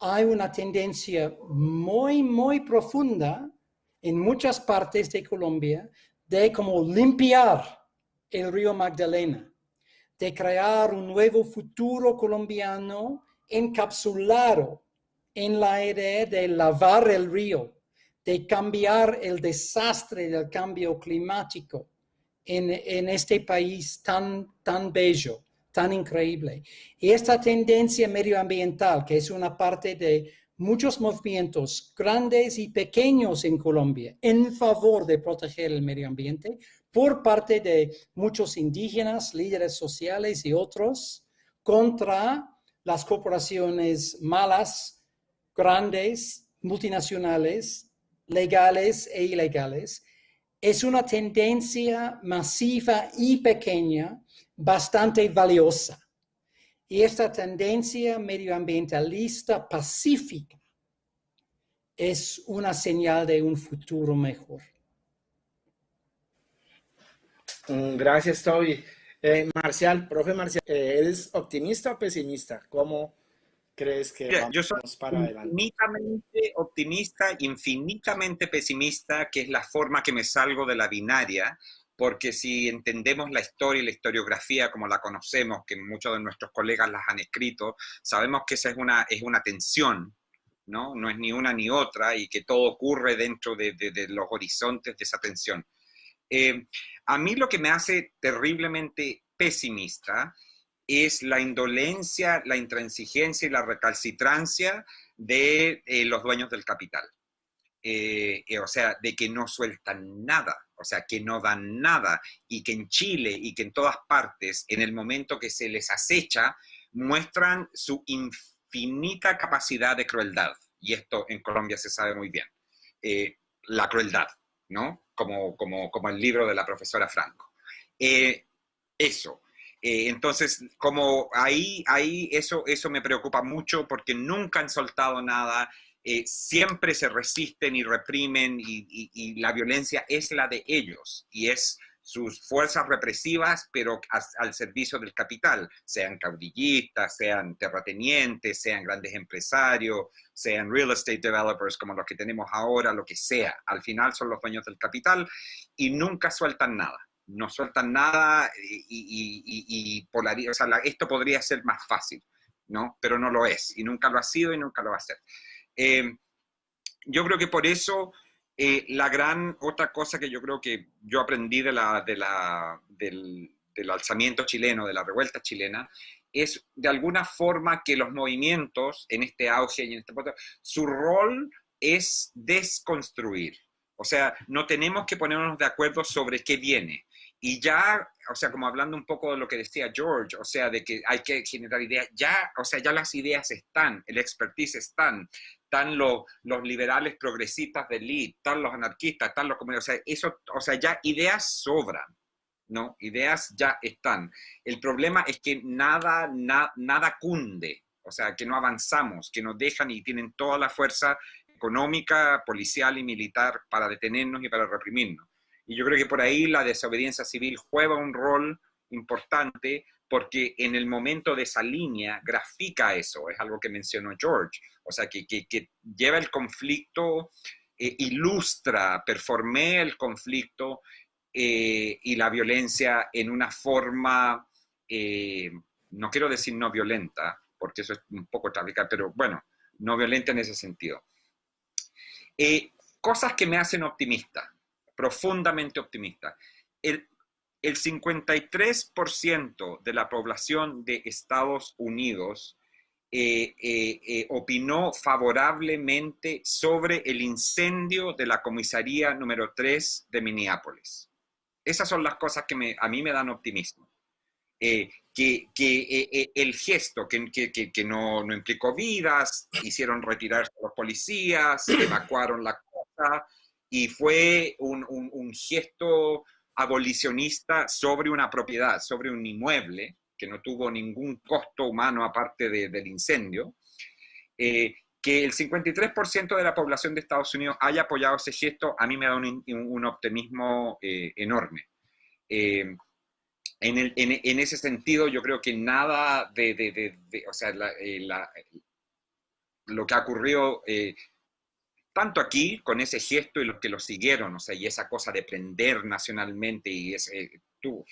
hay una tendencia muy, muy profunda en muchas partes de Colombia de como limpiar el río Magdalena, de crear un nuevo futuro colombiano encapsulado en la idea de lavar el río, de cambiar el desastre del cambio climático en este país tan bello, tan increíble. Y esta tendencia medioambiental, que es una parte de muchos movimientos grandes y pequeños en Colombia en favor de proteger el medio ambiente, por parte de muchos indígenas, líderes sociales y otros, contra las corporaciones malas, grandes, multinacionales, legales e ilegales, es una tendencia masiva y pequeña bastante valiosa. Y esta tendencia medioambientalista pacífica es una señal de un futuro mejor. Gracias, Toby. Marcial, profe Marcial, ¿eres optimista o pesimista? ¿Cómo crees que Mira, yo soy vamos para adelante? infinitamente optimista, infinitamente pesimista, que es la forma que me salgo de la binaria, porque si entendemos la historia y la historiografía como la conocemos, que muchos de nuestros colegas las han escrito, sabemos que esa es una tensión, ¿no? No es ni una ni otra, y que todo ocurre dentro de los horizontes de esa tensión. Eh, a mí lo que me hace terriblemente pesimista es la indolencia, la intransigencia y la recalcitrancia de los dueños del capital. O sea, de que no sueltan nada, o sea, que no dan nada, y que en Chile y que en todas partes, en el momento que se les acecha, muestran su infinita capacidad de crueldad. Y esto en Colombia se sabe muy bien. La crueldad, ¿no? Como el libro de la profesora Franco. Eso. Entonces, como ahí eso me preocupa mucho, porque nunca han soltado nada, siempre se resisten y reprimen, y la violencia es la de ellos, y es sus fuerzas represivas, pero al servicio del capital, sean caudillistas, sean terratenientes, sean grandes empresarios, sean real estate developers como los que tenemos ahora, lo que sea. Al final son los dueños del capital y nunca sueltan nada. No sueltan nada, o sea, esto podría ser más fácil, ¿no? Pero no lo es, y nunca lo ha sido y nunca lo va a ser. Yo creo que por eso la gran otra cosa que yo creo que yo aprendí del alzamiento chileno, de la revuelta chilena, es de alguna forma que los movimientos en este auge y en este punto, su rol es desconstruir. O sea, no tenemos que ponernos de acuerdo sobre qué viene. Y ya, o sea, como hablando un poco de lo que decía George, o sea, de que hay que generar ideas, ya, o sea, ya las ideas están, el expertise están los liberales progresistas de elite, están los anarquistas, están los comunistas, o sea, eso, o sea, ya ideas sobran, ¿no? Ideas ya están. El problema es que nada cunde, o sea, que no avanzamos, que nos dejan y tienen toda la fuerza económica, policial y militar para detenernos y para reprimirnos. Y yo creo que por ahí la desobediencia civil juega un rol importante, porque en el momento de esa línea grafica eso, es algo que mencionó George, o sea, que lleva el conflicto, ilustra, performea el conflicto y la violencia en una forma, no quiero decir no violenta, porque eso es un poco trágico, pero bueno, no violenta en ese sentido. Cosas que me hacen optimista, profundamente optimista. El 53% de la población de Estados Unidos opinó favorablemente sobre el incendio de la comisaría número 3 de Minneapolis. Esas son las cosas que a mí me dan optimismo. El gesto que no implicó vidas, hicieron retirarse a los policías, evacuaron la cosa, y fue un gesto abolicionista sobre una propiedad, sobre un inmueble, que no tuvo ningún costo humano aparte del incendio. Que el 53% de la población de Estados Unidos haya apoyado ese gesto, a mí me da un optimismo enorme. En ese sentido, yo creo que nada o sea, lo que ha ocurrido tanto aquí con ese gesto y los que lo siguieron, o sea, y esa cosa de prender nacionalmente, y tuvo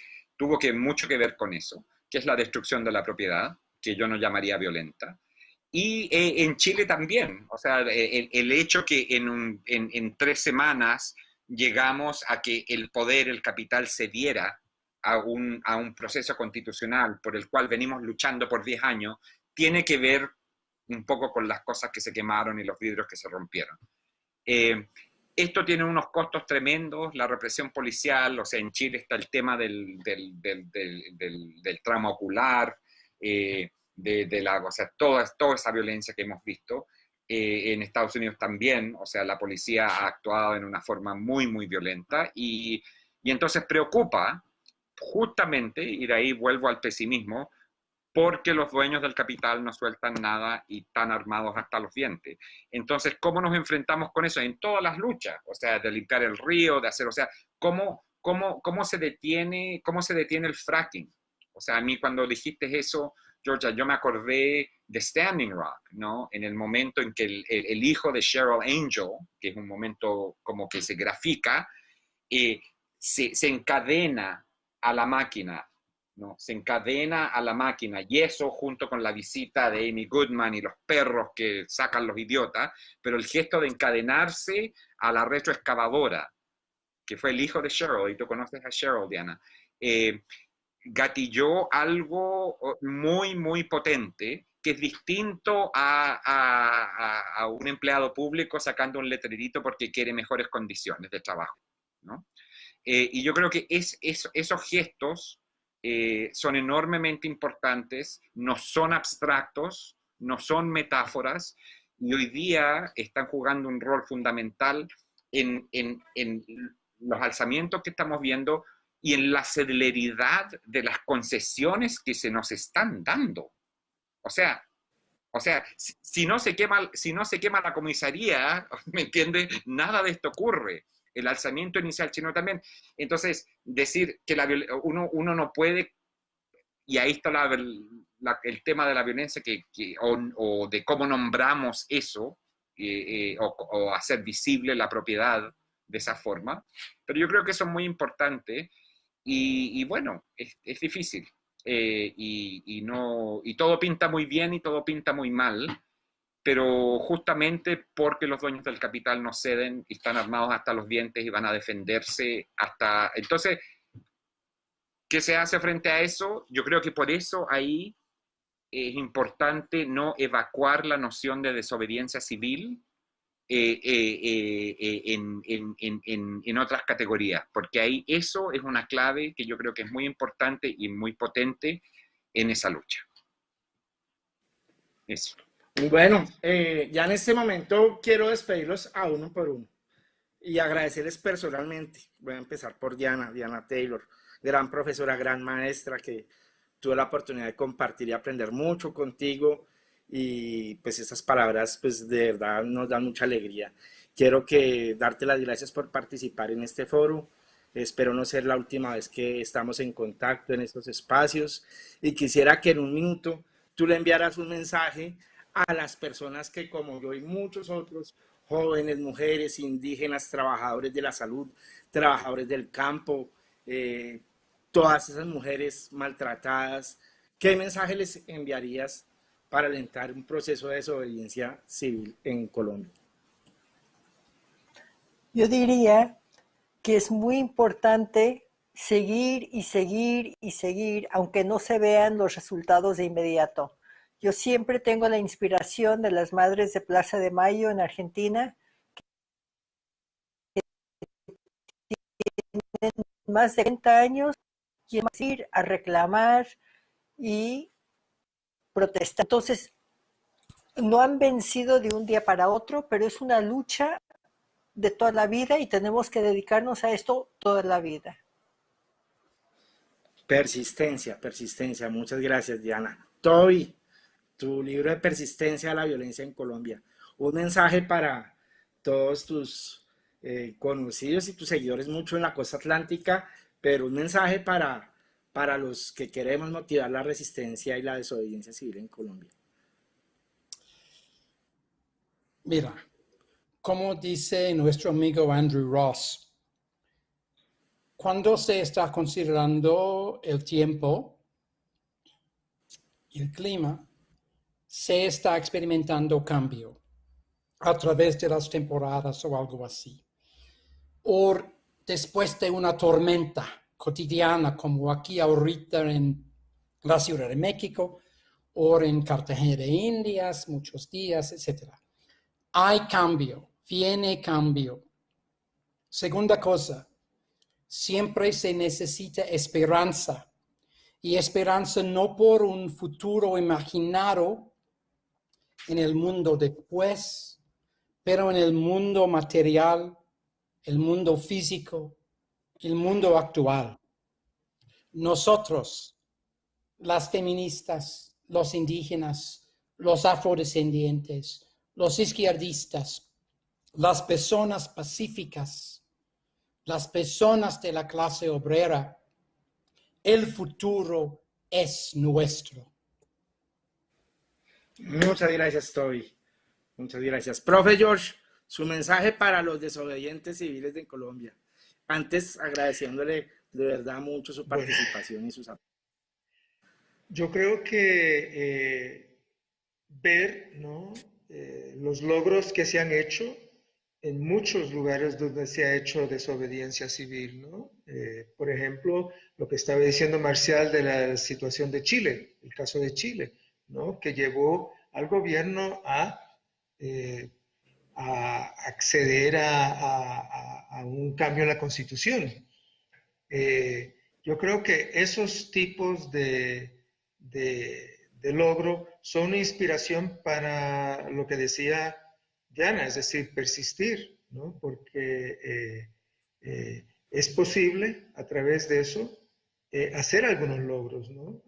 mucho que ver con eso, que es la destrucción de la propiedad, que yo no llamaría violenta. Y en Chile también, o sea, el hecho que en 3 semanas llegamos a que el poder, el capital cediera a un proceso constitucional por el cual venimos luchando por 10 años, tiene que ver un poco con las cosas que se quemaron y los vidrios que se rompieron. Esto tiene unos costos tremendos, la represión policial, o sea, en Chile está el tema del trauma ocular, o sea, toda esa violencia que hemos visto, en Estados Unidos también, o sea, la policía ha actuado en una forma muy, muy violenta y entonces preocupa justamente, y de ahí vuelvo al pesimismo, porque los dueños del capital no sueltan nada y están armados hasta los dientes. Entonces, ¿cómo nos enfrentamos con eso? En todas las luchas, o sea, de limpiar el río, de hacer, o sea, ¿cómo se detiene el fracking? O sea, a mí cuando dijiste eso, Georgia, yo me acordé de Standing Rock, ¿no? En el momento en que el hijo de Cheryl Angel, que es un momento como que se grafica, se encadena a la máquina, ¿no? Se encadena a la máquina y eso junto con la visita de Amy Goodman y los perros que sacan los idiotas, pero el gesto de encadenarse a la retroexcavadora, que fue el hijo de Cheryl, y tú conoces a Cheryl, Diana, gatilló algo muy, muy potente, que es distinto a un empleado público sacando un letrerito porque quiere mejores condiciones de trabajo, ¿no? Y yo creo que esos gestos son enormemente importantes, no son abstractos, no son metáforas, y hoy día están jugando un rol fundamental en los alzamientos que estamos viendo y en la celeridad de las concesiones que se nos están dando. O sea, si no se quema la comisaría, ¿me entiendes? Nada de esto ocurre. El alzamiento inicial chino también. Entonces, decir que uno no puede, y ahí está el tema de la violencia o de cómo nombramos eso, o hacer visible la propiedad de esa forma. Pero yo creo que eso es muy importante y bueno, es difícil. Y todo pinta muy bien y todo pinta muy mal, pero justamente porque los dueños del capital no ceden y están armados hasta los dientes y van a defenderse hasta... Entonces, ¿qué se hace frente a eso? Yo creo que por eso ahí es importante no evacuar la noción de desobediencia civil en otras categorías, porque ahí eso es una clave que yo creo que es muy importante y muy potente en esa lucha. Eso. Bueno, ya en este momento quiero despedirlos a uno por uno y agradecerles personalmente. Voy a empezar por Diana Taylor, gran profesora, gran maestra, que tuve la oportunidad de compartir y aprender mucho contigo, y pues estas palabras pues de verdad nos dan mucha alegría. Quiero darte las gracias por participar en este foro. Espero no ser la última vez que estamos en contacto en estos espacios, y quisiera que en un minuto tú le enviaras un mensaje a las personas que, como yo y muchos otros, jóvenes, mujeres, indígenas, trabajadores de la salud, trabajadores del campo, todas esas mujeres maltratadas, ¿qué mensaje les enviarías para alentar un proceso de desobediencia civil en Colombia? Yo diría que es muy importante seguir y seguir y seguir, aunque no se vean los resultados de inmediato. Yo siempre tengo la inspiración de las madres de Plaza de Mayo en Argentina, que tienen más de 40 años y ir a reclamar y protestar. Entonces, no han vencido de un día para otro, pero es una lucha de toda la vida y tenemos que dedicarnos a esto toda la vida. Persistencia, persistencia. Muchas gracias, Diana. Toby, tu libro de Persistencia a la violencia en Colombia. Un mensaje para todos tus conocidos y tus seguidores mucho en la costa atlántica, pero un mensaje para los que queremos motivar la resistencia y la desobediencia civil en Colombia. Mira, como dice nuestro amigo Andrew Ross, cuando se está considerando el tiempo y el clima, se está experimentando cambio a través de las temporadas o algo así. O después de una tormenta cotidiana, como aquí ahorita en la Ciudad de México, o en Cartagena de Indias, muchos días, etc. Hay cambio, viene cambio. Segunda cosa, siempre se necesita esperanza. Y esperanza no por un futuro imaginado, en el mundo después, pero en el mundo material, el mundo físico, el mundo actual. Nosotros, las feministas, los indígenas, los afrodescendientes, los izquierdistas, las personas pacíficas, las personas de la clase obrera, el futuro es nuestro. Muchas gracias, Toby. Muchas gracias. Profe George, su mensaje para los desobedientes civiles de Colombia. Antes, agradeciéndole de verdad mucho su participación y sus aportes. Yo creo que ver, ¿no? Los logros que se han hecho en muchos lugares donde se ha hecho desobediencia civil, ¿no? Por ejemplo, lo que estaba diciendo Marcial de la situación de Chile, el caso de Chile, ¿no? Que llevó al gobierno a acceder a un cambio en la Constitución. Yo creo que esos tipos de logro son una inspiración para lo que decía Diana, es decir, persistir, ¿no? Porque es posible a través de eso hacer algunos logros, ¿no?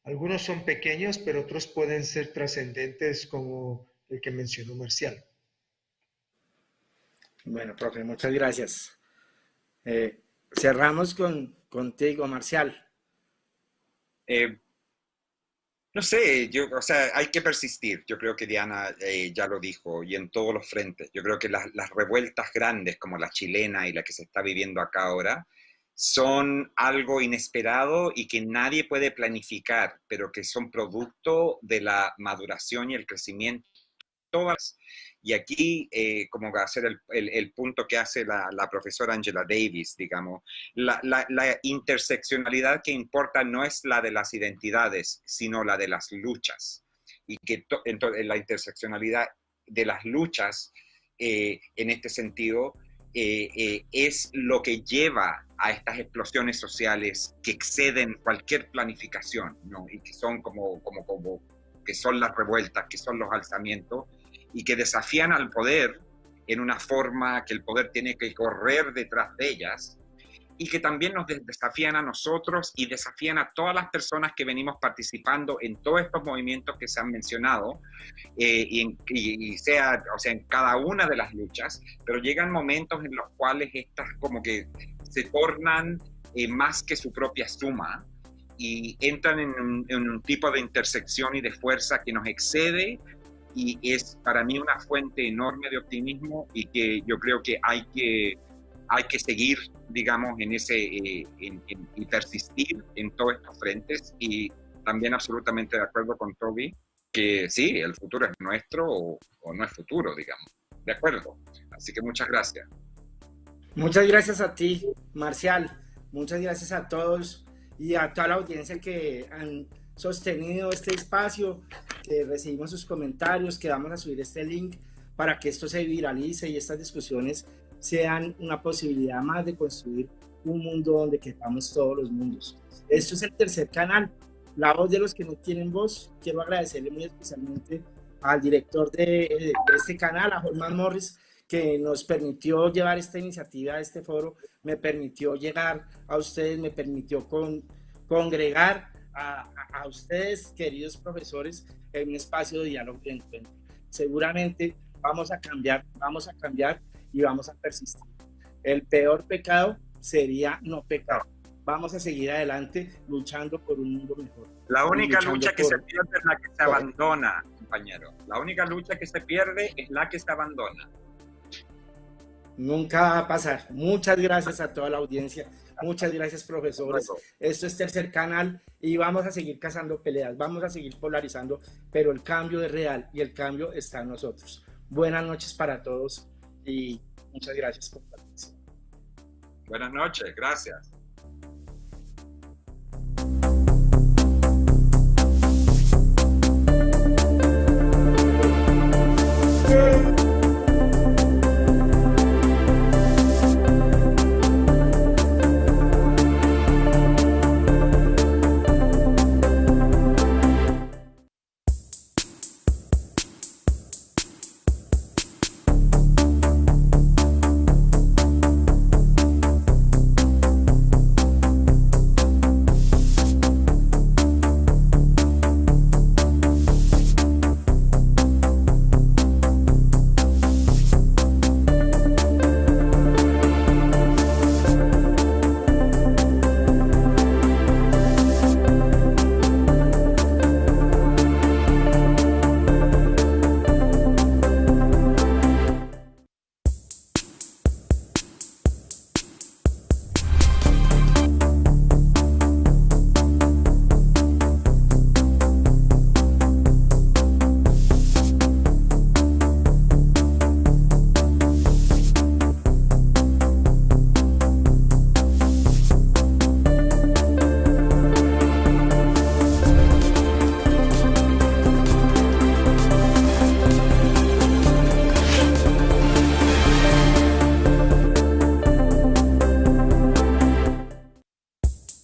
Algunos son pequeños, pero otros pueden ser trascendentes como el que mencionó Marcial. Bueno, profe, muchas gracias. Cerramos contigo, Marcial. No sé, o sea, hay que persistir. Yo creo que Diana ya lo dijo, y en todos los frentes. Yo creo que las revueltas grandes, como la chilena y la que se está viviendo acá ahora, son algo inesperado y que nadie puede planificar, pero que son producto de la maduración y el crecimiento. Y aquí, como va a ser el punto que hace la profesora Angela Davis, digamos, la interseccionalidad que importa no es la de las identidades, sino la de las luchas. Y que entonces, la interseccionalidad de las luchas, en este sentido, es lo que lleva a estas explosiones sociales que exceden cualquier planificación, ¿no? Y que son que son las revueltas, que son los alzamientos, y que desafían al poder en una forma que el poder tiene que correr detrás de ellas, y que también nos desafían a nosotros y desafían a todas las personas que venimos participando en todos estos movimientos que se han mencionado, y sea, o sea, en cada una de las luchas, pero llegan momentos en los cuales estas como que se tornan más que su propia suma, y entran en un tipo de intersección y de fuerza que nos excede, y es para mí una fuente enorme de optimismo, y que yo creo que hay que seguir, digamos, en y persistir en todos estos frentes. Y también absolutamente de acuerdo con Toby, que sí, el futuro es nuestro o no es futuro, digamos. De acuerdo. Así que muchas gracias. Muchas gracias a ti, Marcial. Muchas gracias a todos y a toda la audiencia que han sostenido este espacio, que recibimos sus comentarios, que vamos a subir este link para que esto se viralice y estas discusiones sean una posibilidad más de construir un mundo donde quepamos todos los mundos. Esto es el tercer canal, la voz de los que no tienen voz. Quiero agradecerle muy especialmente al director de este canal, a Holman Morris, que nos permitió llevar esta iniciativa, este foro, me permitió llegar a ustedes, me permitió congregar a ustedes, queridos profesores, en un espacio de diálogo y encuentro. Seguramente vamos a cambiar y vamos a persistir. El peor pecado sería no pecar. Vamos a seguir adelante luchando por un mundo mejor. La única lucha que se pierde es la que se abandona, compañero. La única lucha que se pierde es la que se abandona. Nunca va a pasar. Muchas gracias a toda la audiencia. Muchas gracias, profesores. Esto es Tercer Canal y vamos a seguir cazando peleas, vamos a seguir polarizando, pero el cambio es real y el cambio está en nosotros. Buenas noches para todos y muchas gracias por participar. Buenas noches, gracias.